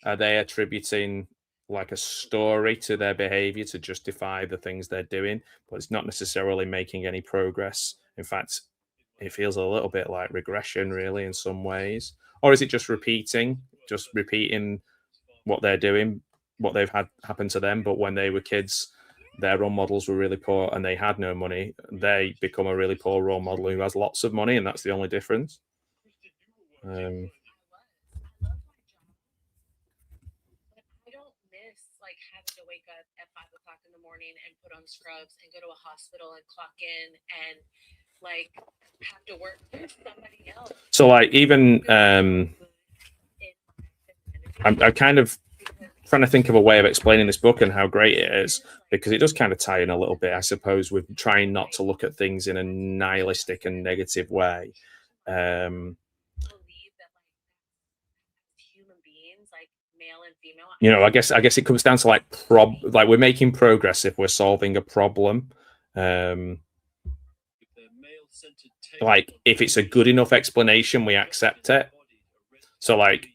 are they attributing like a story to their behavior to justify the things they're doing, but it's not necessarily making any progress? In fact, it feels a little bit like regression really in some ways. Or is it just repeating what they're doing, what they've had happen to them, but when they were kids their role models were really poor and they had no money, they become a really poor role model who has lots of money, and that's the only difference. I don't miss like having to wake up at 5 o'clock in the morning and put on scrubs and go to a hospital and clock in and like have to work for somebody else. So like even I'm kind of trying to think of a way of explaining this book and how great it is, because it does kind of tie in a little bit, I suppose, with trying not to look at things in a nihilistic and negative way. Believe that like human beings, like male and female. I guess it comes down to like we're making progress if we're solving a problem. Like if it's a good enough explanation, we accept it. So like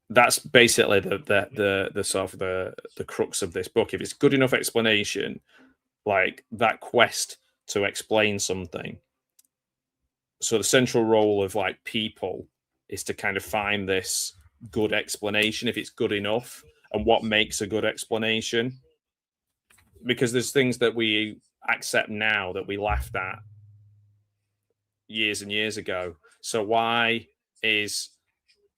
that's basically the sort of the crux of this book. If it's good enough explanation, like that quest to explain something. So the central role of like people is to kind of find this good explanation, if it's good enough, and what makes a good explanation. Because there's things that we accept now that we laughed at years and years ago. So why is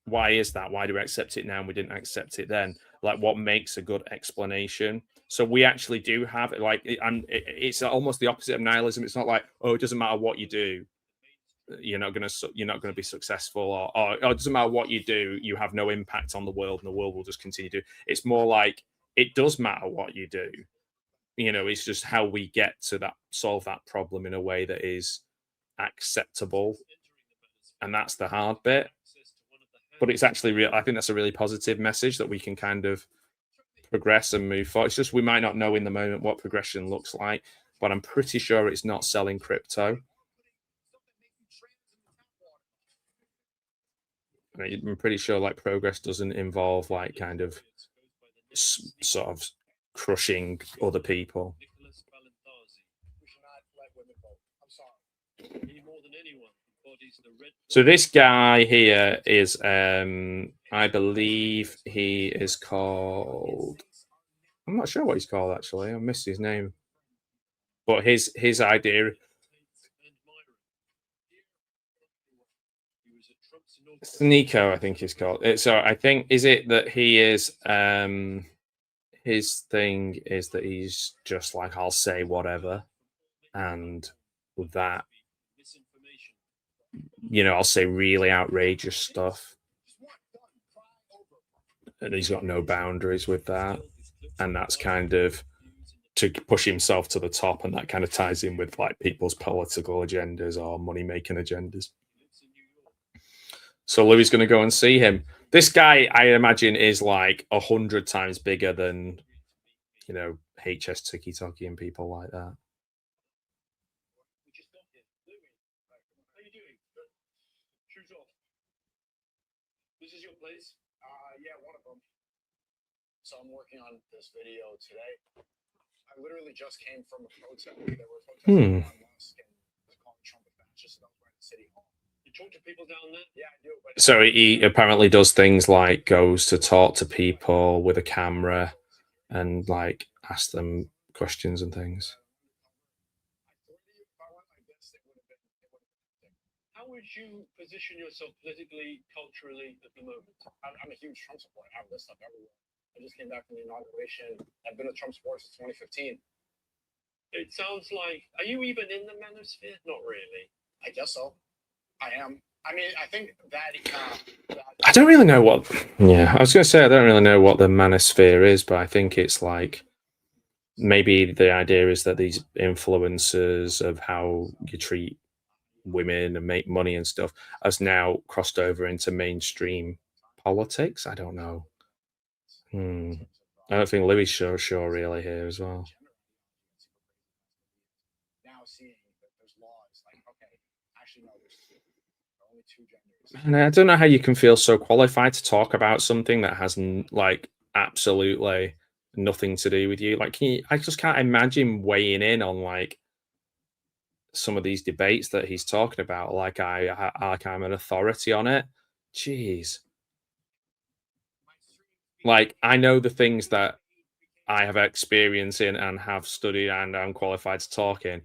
that? Why do we accept it now and we didn't accept it then? Like, what makes a good explanation? So we actually do have it. Like, it's almost the opposite of nihilism. It's not like, oh, it doesn't matter what you do. you're not going to be successful, or it doesn't matter what you do, you have no impact on the world, and the world will just continue to. It's more like it does matter what you do. You know, it's just how we get to solve that problem in a way that is acceptable, and that's the hard bit. But it's actually real. I think that's a really positive message that we can kind of progress and move forward. It's just we might not know in the moment what progression looks like, but I'm pretty sure it's not selling crypto. I'm pretty sure like progress doesn't involve like kind of sort of crushing other people. So this guy here is I believe he is called, I'm not sure what he's called actually, I missed his name, but his idea, Nico, I think he's called. So I think, is it that he is his thing is that he's just like, I'll say whatever, and with that, you know, I'll say really outrageous stuff, and he's got no boundaries with that, and that's kind of to push himself to the top, and that kind of ties in with like people's political agendas or money making agendas. So Louis going to go and see him. This guy, I imagine, is like 100 times bigger than, you know, HS Tiki-Toki and people like that. This is your place? Yeah, one of them. So I'm working on this video today. I literally just came from a protest. There were protests on Musk and was calling Trump a fascist, and I was right at City Hall. You talk to people down there? Yeah, I do. But so he apparently does things like goes to talk to people with a camera and like ask them questions and things. How would you position yourself politically, culturally at the moment? I'm a huge Trump supporter. I have this stuff everywhere. I just came back from the inauguration. I've been a Trump supporter since 2015. It sounds like, are you even in the manosphere? Not really. I guess so. I am. I mean, I think that I don't really know what. Yeah, I was going to say I don't really know what the manosphere is, but I think it's like maybe the idea is that these influencers of how you treat women and make money and stuff has now crossed over into mainstream politics. I don't know. I don't think Louis sure really here as well. Now seeing that there's laws like, okay, actually no, there's only two genders. And I don't know how you can feel so qualified to talk about something that has like absolutely nothing to do with you. Like, I just can't imagine weighing in on like some of these debates that he's talking about. Like I'm an authority on it. Jeez. Like, I know the things that I have experience in and have studied and I'm qualified to talk in.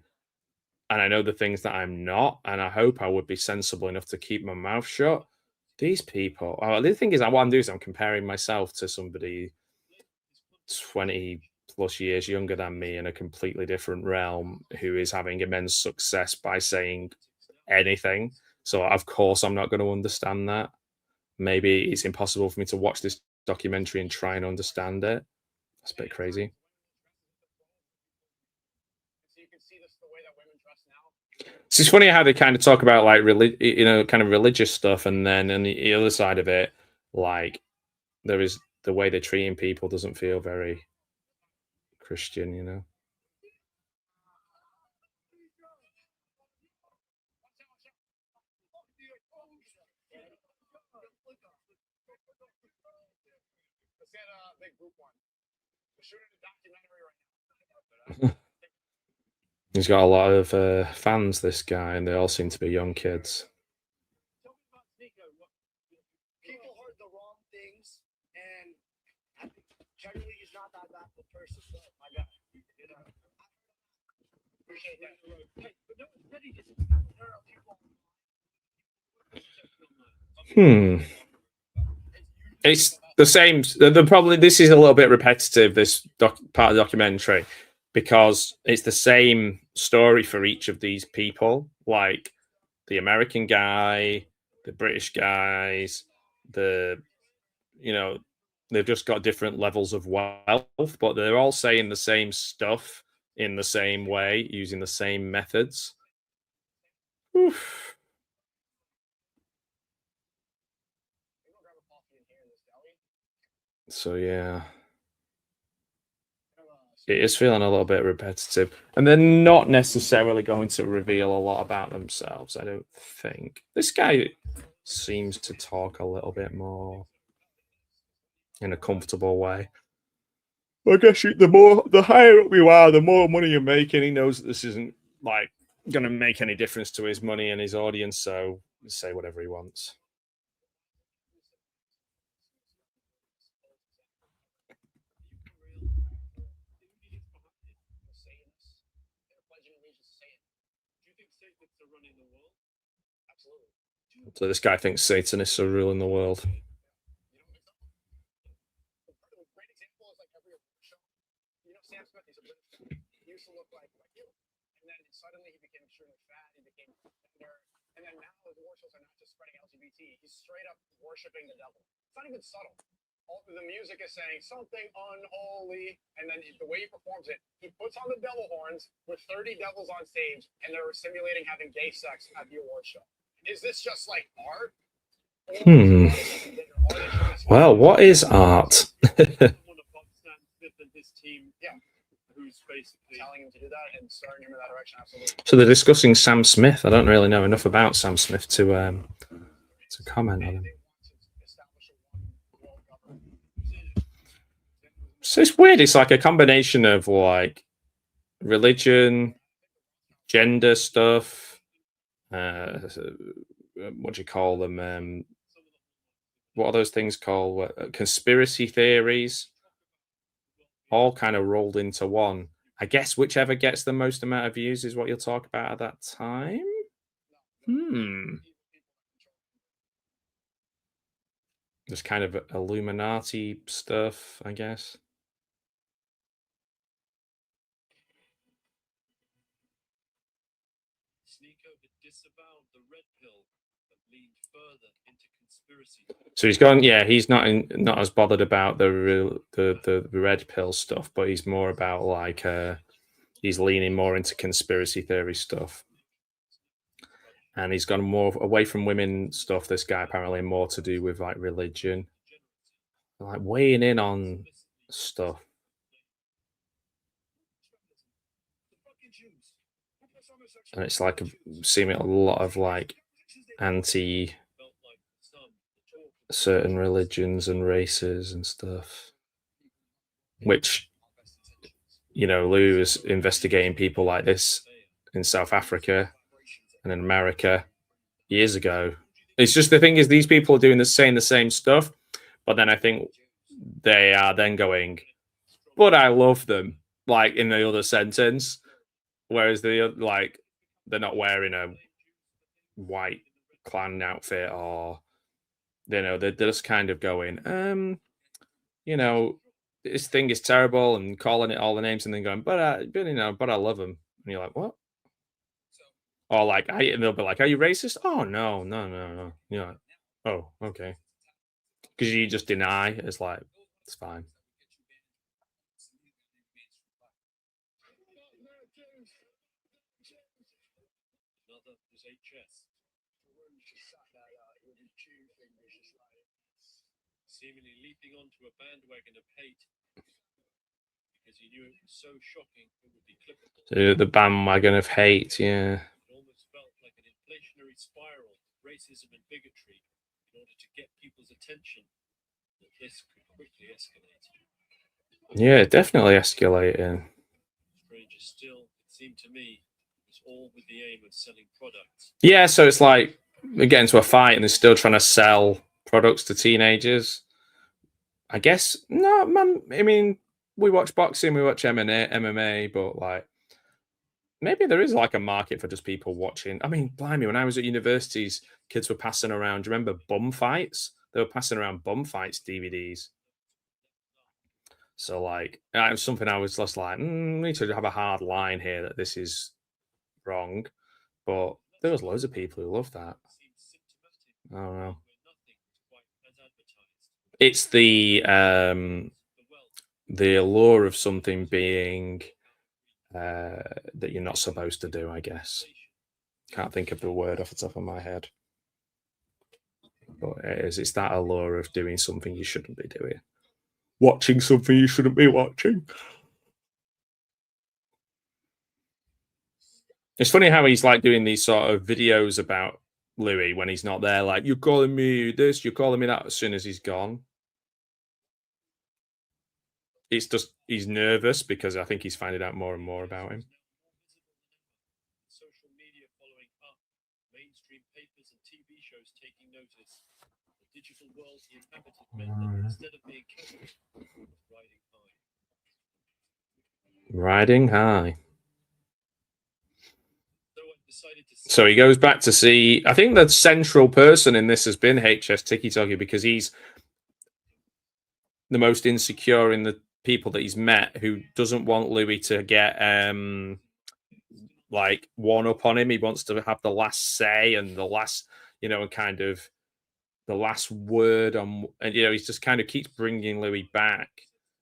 And I know the things that I'm not. And I hope I would be sensible enough to keep my mouth shut. These people. The thing is, what I'm doing is I'm comparing myself to somebody 20 plus years younger than me in a completely different realm who is having immense success by saying anything. So, of course, I'm not going to understand that. Maybe it's impossible for me to watch this documentary and try and understand it. That's a bit crazy. So it's funny how they kind of talk about like kind of religious stuff, and then on the other side of it, like there is the way they're treating people doesn't feel very Christian, you know. He's got a lot of fans, this guy, and they all seem to be young kids. People heard the wrong things, and I think generally he's not that bad of a person. But my God, appreciate that. It's the same. Probably this is a little bit repetitive. This part of the documentary, because it's the same story for each of these people. Like the American guy, the British guys, they've just got different levels of wealth, but they're all saying the same stuff in the same way, using the same methods. Oof. So yeah, it is feeling a little bit repetitive, and they're not necessarily going to reveal a lot about themselves, I don't think. This guy seems to talk a little bit more in a comfortable way. I guess the higher up you are, the more money you're making. He knows that this isn't like going to make any difference to his money and his audience, so say whatever he wants. So this guy thinks Satanists are ruling the world. Sam Smith, he used to look like you. And then suddenly he became extremely fat, he became tender. And then now his worships are not just spreading LGBT, he's straight up worshiping the devil. It's not even subtle. All the music is saying something unholy, and then the way he performs it, he puts on the devil horns with 30 devils on stage, and they're simulating having gay sex at the award show. Is this just like art? Well, what is art? So they're discussing Sam Smith. I don't really know enough about Sam Smith to comment on him. So it's weird. It's like a combination of like religion, gender stuff. What do you call them? What are those things called? Conspiracy theories. All kind of rolled into one. I guess whichever gets the most amount of views is what you'll talk about at that time. There's kind of Illuminati stuff, I guess. So he's gone. Yeah, he's not as bothered about the red pill stuff, but he's more about like he's leaning more into conspiracy theory stuff, and he's gone more away from women stuff. This guy apparently more to do with like religion, like weighing in on stuff. And it's like seeming a lot of like anti certain religions and races and stuff, which, you know, Lou was investigating people like this in South Africa and in America years ago. It's just the thing is these people are doing saying the same stuff, but then I think they are then going, but I love them, like in the other sentence, whereas the like they're not wearing a white clan outfit, or you know, they're just kind of going, you know, this thing is terrible and calling it all the names and then going, but I love them. And you're like, what? Or like, and they'll be like, are you racist? Oh, no. You're like, oh, okay. Because you just deny. It's like, it's fine. Seemingly leaping onto a bandwagon of hate because he knew it was so shocking it would be clippable. So the bandwagon of hate, yeah. It almost felt like an inflationary spiral of racism and bigotry in order to get people's attention that this could quickly escalate. Yeah, definitely escalating. Stranger still, it seemed to me, it was all with the aim of selling products. Yeah, so it's like they get into a fight and they're still trying to sell products to teenagers. I guess no, man. I mean, we watch boxing, we watch MMA, but like maybe there is like a market for just people watching. I mean, blimey, when I was at universities, kids were passing around. Do you remember bum fights? They were passing around bum fights DVDs. So like, it was something I was just like, we need to have a hard line here that this is wrong. But There was loads of people who loved that. I don't know. It's the allure of something being that you're not supposed to do, I guess. Can't think of the word off the top of my head. But it's that allure of doing something you shouldn't be doing. Watching something you shouldn't be watching. It's funny how he's like doing these sort of videos about Louis when he's not there. Like, you're calling me this, you're calling me that, as soon as he's gone. It's just, he's nervous because I think he's finding out more and more about him. Social media following up, mainstream papers and TV shows taking notice. The digital world he inhabited meant that instead of being casual, he was riding high. Riding high. So he goes back to see, I think the central person in this has been HS Tiki-Toki, because he's the most insecure in the people that he's met, who doesn't want Louis to get like one up on him. He wants to have the last say and the last, you know, and kind of the last word on, and you know, he's just kind of keeps bringing Louis back,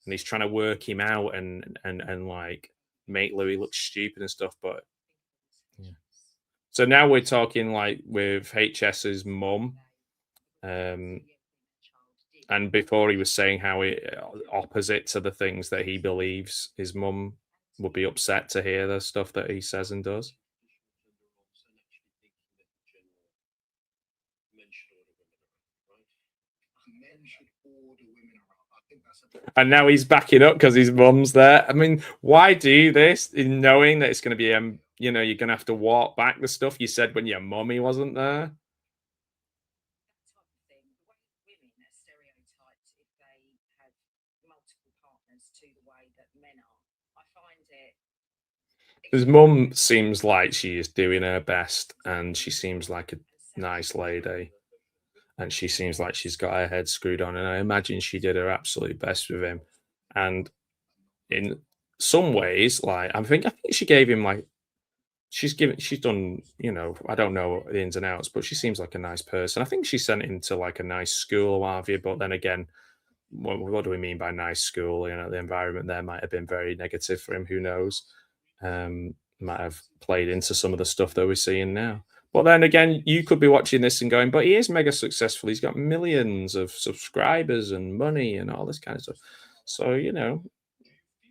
and he's trying to work him out and like make Louis look stupid and stuff. But yeah. So now we're talking like with HS's mum, and before he was saying how it opposite to the things that he believes his mum would be upset to hear the stuff that he says and does. And now he's backing up because his mum's there. I mean, why do this in knowing that it's going to be, you know, you're going to have to walk back the stuff you said when your mummy wasn't there? His mum seems like she is doing her best, and she seems like a nice lady, and she seems like she's got her head screwed on, and I imagine she did her absolute best with him. And in some ways, like I think she gave him like she's done, you know, I don't know the ins and outs, but she seems like a nice person. I think she sent him to like a nice school or what have you, but then again, what do we mean by nice school? You know, the environment there might have been very negative for him. Who knows? Might have played into some of the stuff that we're seeing now. But then again, you could be watching this and going, but he is mega successful. He's got millions of subscribers and money and all this kind of stuff. So, you know,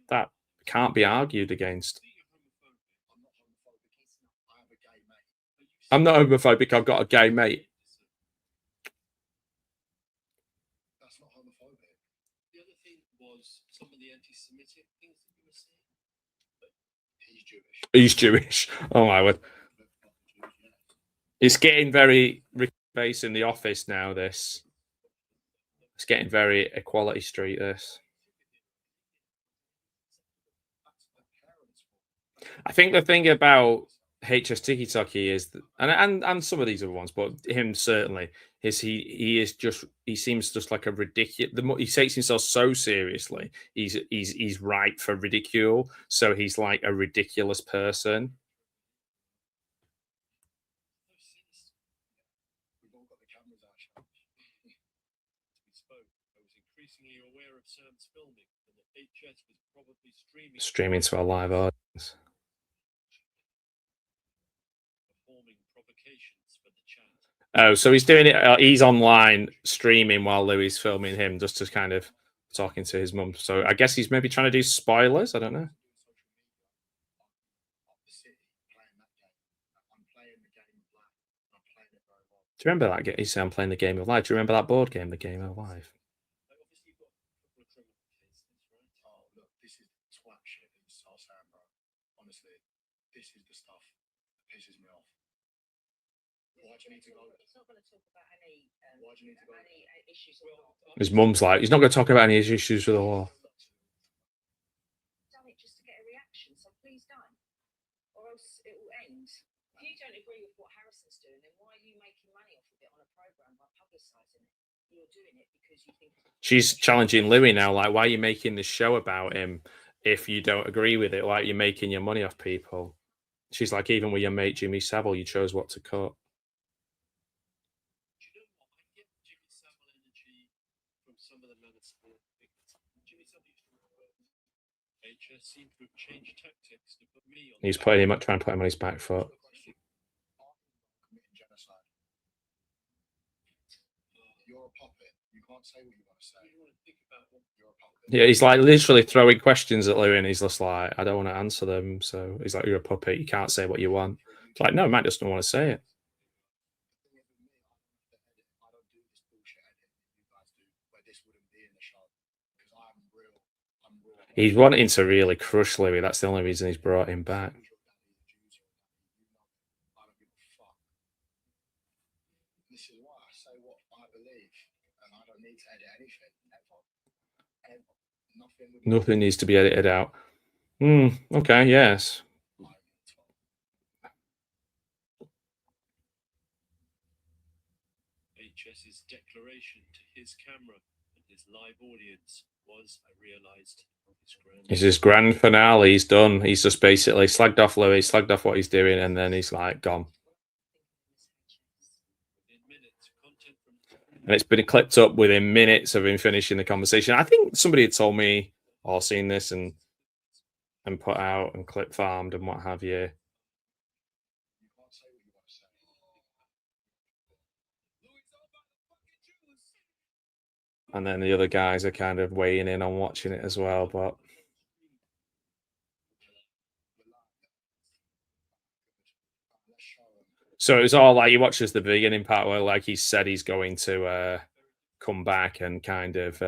that can't be argued against. I'm not homophobic. I've got a gay mate. That's not homophobic. The other thing was some of the anti-Semitic things that you were saying. He's Jewish. He's Jewish. Oh my word. It's getting very Ricky Base in The Office now, this. It's getting very Equality Street, this. I think the thing about HS Tiki-Toki is that, and some of these other ones, but him certainly, is he seems just like a ridiculous. He takes himself so seriously. He's ripe for ridicule. So he's like a ridiculous person. Streaming to our live audience. Oh, so he's doing it. He's online streaming while Louis is filming him, just to kind of talking to his mum. So I guess he's maybe trying to do spoilers. I don't know. Do you remember that game? He said, "I'm playing the game of life." Do you remember that board game, the Game of Life? His mum's like, he's not going to talk about any issues with the war. Done it just to get a reaction, so please don't, or else it will end. If you don't agree with what Harrison's doing, then why are you making money off of it on a program by publicising it? You're doing it because you think. She's challenging Louis now, like, why are you making this show about him if you don't agree with it? Why are you making your money off people? She's like, even with your mate Jimmy Savile, you chose what to cut. Do you know what? I get Jimmy Savile energy from some of the Manosphere figures. Jimmy Savile used to work. HS seemed to have changed tactics to put me on. He's putting him, trying to put him on his back foot. Committing genocide. You're a puppet. You can't say what you want to say. You want to think about what You're a puppet. Yeah, he's like literally throwing questions at Louis, and he's just like, I don't want to answer them. So he's like, you're a puppet. You can't say what you want. It's like, no, Matt just don't want to say it. I don't do this bullshit edit you guys do, where this wouldn't be in the show, because I'm real. He's wanting to really crush Louis. That's the only reason he's brought him back. I don't give a fuck. This is why I say what I believe, and I don't need to edit anything ever. Nothing needs to be edited out. Okay, yes. HS's declaration to his camera and his live audience was, I realized, It's his grand finale. He's done. He's just basically slagged off Louis, slagged off what he's doing, and then he's like gone. And it's been clipped up within minutes of him finishing the conversation. I think somebody had told me or seen this and put out and clip farmed and what have you. And then the other guys are kind of weighing in on watching it as well. But so it was all like, he watches the beginning part where like he said he's going to come back and kind of,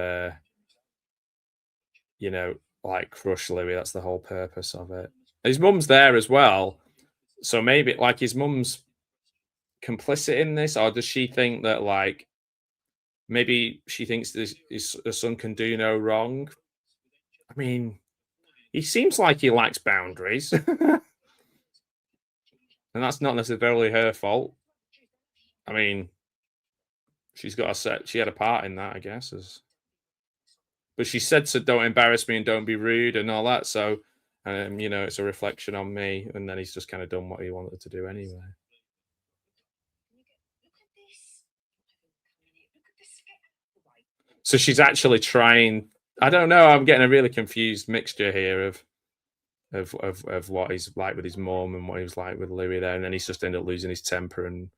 you know, like crush Louis. That's the whole purpose of it. His mum's there as well. So maybe like his mum's complicit in this, or does she think that like maybe she thinks this her son can do no wrong? I mean, he seems like he lacks boundaries. And that's not necessarily her fault. I mean, she's got she had a part in that, I guess. But she said, so don't embarrass me and don't be rude and all that. So, you know, it's a reflection on me. And then he's just kind of done what he wanted to do anyway. So she's actually trying. I don't know. I'm getting a really confused mixture here of what he's like with his mum and what he was like with Louis there, and then he's just ended up losing his temper and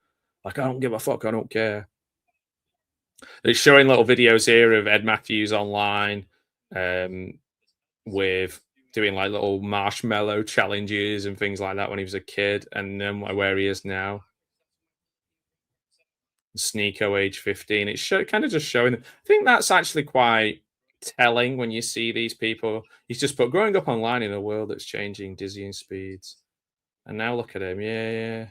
like, I don't give a fuck, I don't care. It's showing little videos here of Ed Matthews online with doing like little marshmallow challenges and things like that when he was a kid, and then where he is now. Sneeko, age 15. It's kind of just showing. I think that's actually quite telling when you see these people. He's just put growing up online in a world that's changing dizzying speeds, and now look at him. Yeah.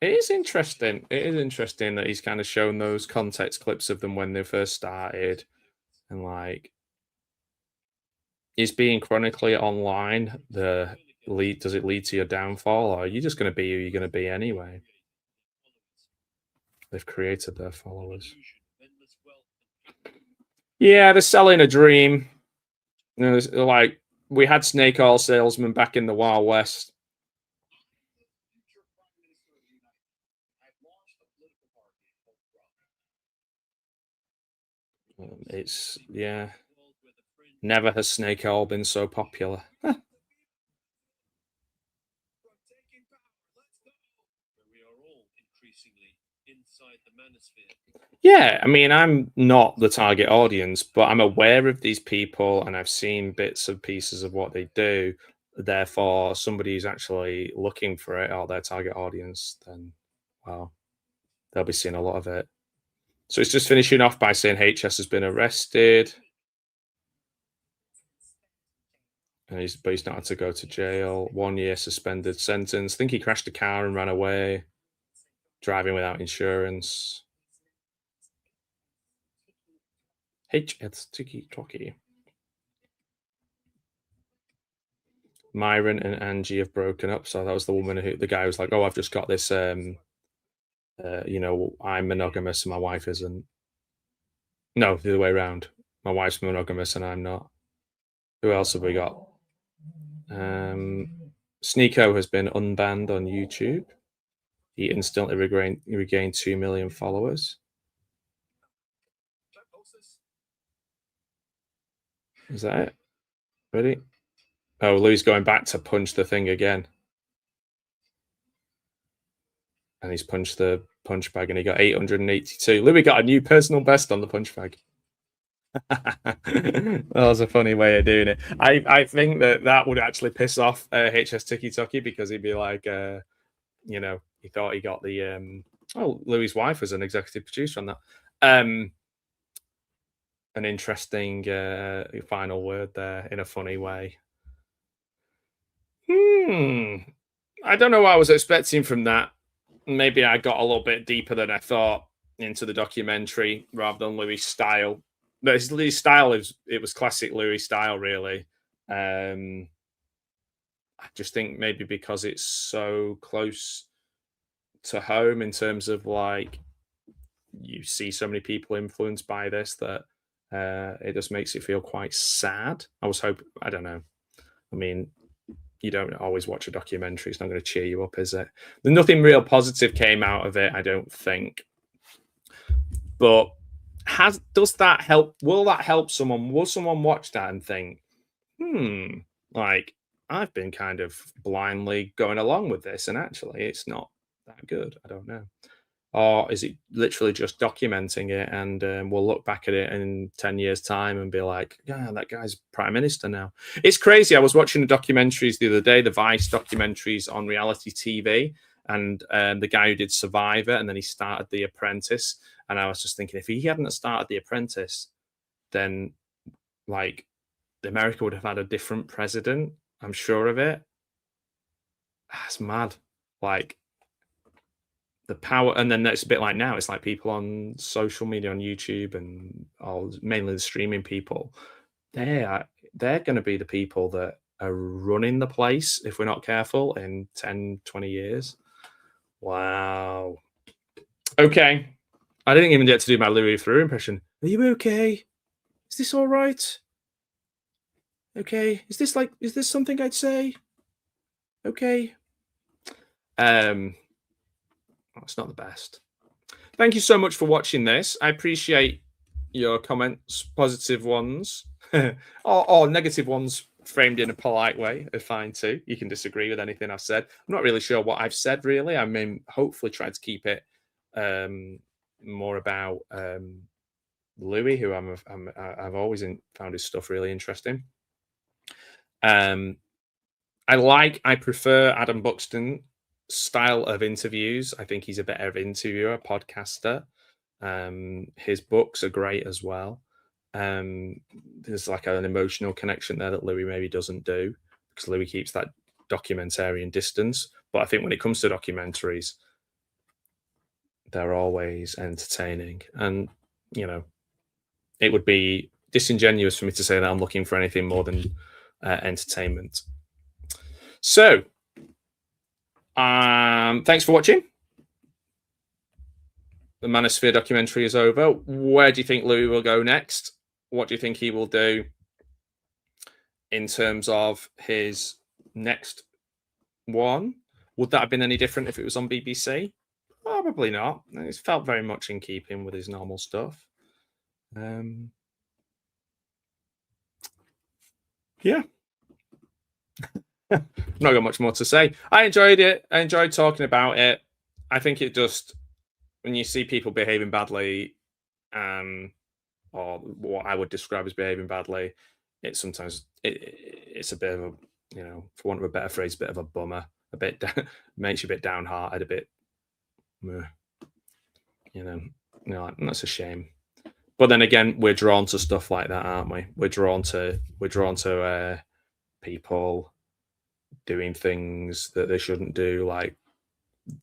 It is interesting. It is interesting that he's kind of shown those context clips of them when they first started, and like, is being chronically online does it lead to your downfall, or are you just going to be who you're going to be anyway? They've created their followers. Yeah, they're selling a dream. You know, like we had snake oil salesmen back in the Wild West. It's, yeah. Never has snake oil been so popular. Yeah, I mean, I'm not the target audience, but I'm aware of these people and I've seen bits and pieces of what they do. Therefore, somebody who's actually looking for it, or their target audience, then, well, they'll be seeing a lot of it. So it's just finishing off by saying HS has been arrested. And but he's not had to go to jail. 1 year suspended sentence. I think he crashed a car and ran away. Driving without insurance. It's ticky-tocky. Myron and Angie have broken up. So that was the woman the guy was like, oh, I've just got this, you know, I'm monogamous and my wife isn't. No, the other way around. My wife's monogamous and I'm not. Who else have we got? Sneeko has been unbanned on YouTube. He instantly regained 2 million followers. Is that it? Ready? Oh, Louis going back to punch the thing again. And he's punched the punch bag and he got 882. Louis got a new personal best on the punch bag. That was a funny way of doing it. I think that would actually piss off HS Tiki Toki, because he'd be like, you know, he thought he got the Louis' wife was an executive producer on that. An interesting final word there in a funny way. I don't know what I was expecting from that. Maybe I got a little bit deeper than I thought into the documentary rather than Louis' style. But Louis' style it was classic Louis style, really. I just think maybe because it's so close to home in terms of like you see so many people influenced by this that it just makes it feel quite sad. I don't know. I mean, you don't always watch a documentary. It's not going to cheer you up, is it? Nothing real positive came out of it, I don't think. But does that help? Will that help someone? Will someone watch that and think, like, I've been kind of blindly going along with this, and actually it's not that good? I don't know. Or is it literally just documenting it, and we'll look back at it in 10 years' time and be like, yeah, that guy's prime minister now? It's crazy. I was watching the documentaries the other day, the Vice documentaries on reality TV, and the guy who did Survivor, and then he started The Apprentice. And I was just thinking, if he hadn't started The Apprentice, then like America would have had a different president. I'm sure of it. That's mad. Like, the power, and then it's a bit like now. It's like people on social media, on YouTube, and mainly the streaming people. They're going to be the people that are running the place if we're not careful in 10, 20 years. Wow. Okay. I didn't even get to do my Louis Theroux impression. Are you okay? Is this all right? Okay. Is this something I'd say? Okay. It's not the best. Thank you so much for watching this. I appreciate your comments, positive ones, or negative ones framed in a polite way are fine too. You can disagree with anything I've said. I'm not really sure what I've said, really. I mean, hopefully try to keep it more about Louis, who I've always found his stuff really interesting. I prefer Adam Buxton style of interviews. I think he's a better interviewer, podcaster. His books are great as well. There's like an emotional connection there that Louis maybe doesn't do, because Louis keeps that documentarian distance. But I think when it comes to documentaries, they're always entertaining. And, you know, it would be disingenuous for me to say that I'm looking for anything more than entertainment. So, thanks for watching. The Manosphere documentary is over. Where do you think Louis will go next? What do you think he will do in terms of his next one? Would that have been any different if it was on BBC? Probably not. It's felt very much in keeping with his normal stuff. Yeah. Not got much more to say. I enjoyed it. I enjoyed talking about it. I think it just, when you see people behaving badly, or what I would describe as behaving badly, it's sometimes it's a bit of a, you know, for want of a better phrase, a bit of a bummer. A bit makes you a bit downhearted, a bit, you know, that's a shame. But then again, we're drawn to stuff like that, aren't we? We're drawn to people doing things that they shouldn't do, like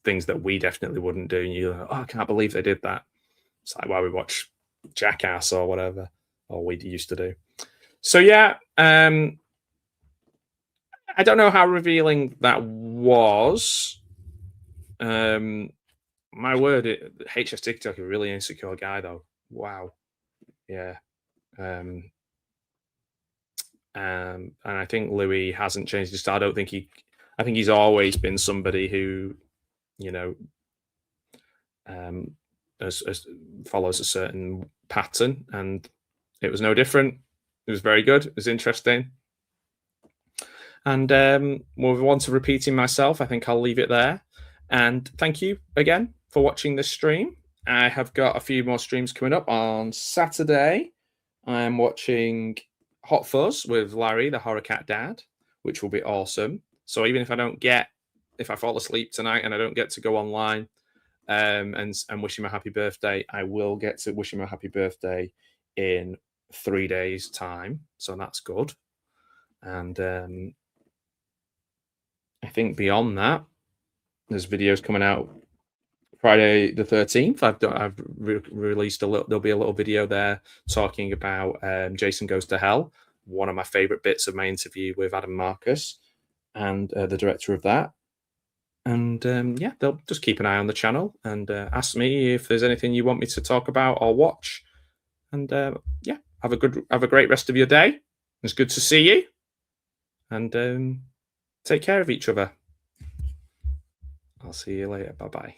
things that we definitely wouldn't do. And you're like, oh, I can't believe they did that. It's like why we watch Jackass or whatever, or we used to do. So yeah, I don't know how revealing that was. My word, HS TikTok, a really insecure guy though. Wow. Yeah. And I think Louis hasn't changed his style. I think he's always been somebody who, you know, follows a certain pattern, and it was no different. It was very good. It was interesting. And moving on to repeating myself, I think I'll leave it there. And thank you again for watching this stream. I have got a few more streams coming up. On Saturday, I'm watching Hot Fuzz with Larry, the Horror Cat Dad, which will be awesome. So even if I fall asleep tonight and I don't get to go online and wish him a happy birthday, I will get to wish him a happy birthday in 3 days' time. So that's good. And I think beyond that, there's videos coming out Friday the 13th. I've released there'll be a little video there talking about Jason Goes to Hell, one of my favorite bits of my interview with Adam Marcus and the director of that. And yeah, they'll just keep an eye on the channel and ask me if there's anything you want me to talk about or watch. And yeah, have a great rest of your day. It's good to see you. And take care of each other. I'll see you later. Bye-bye.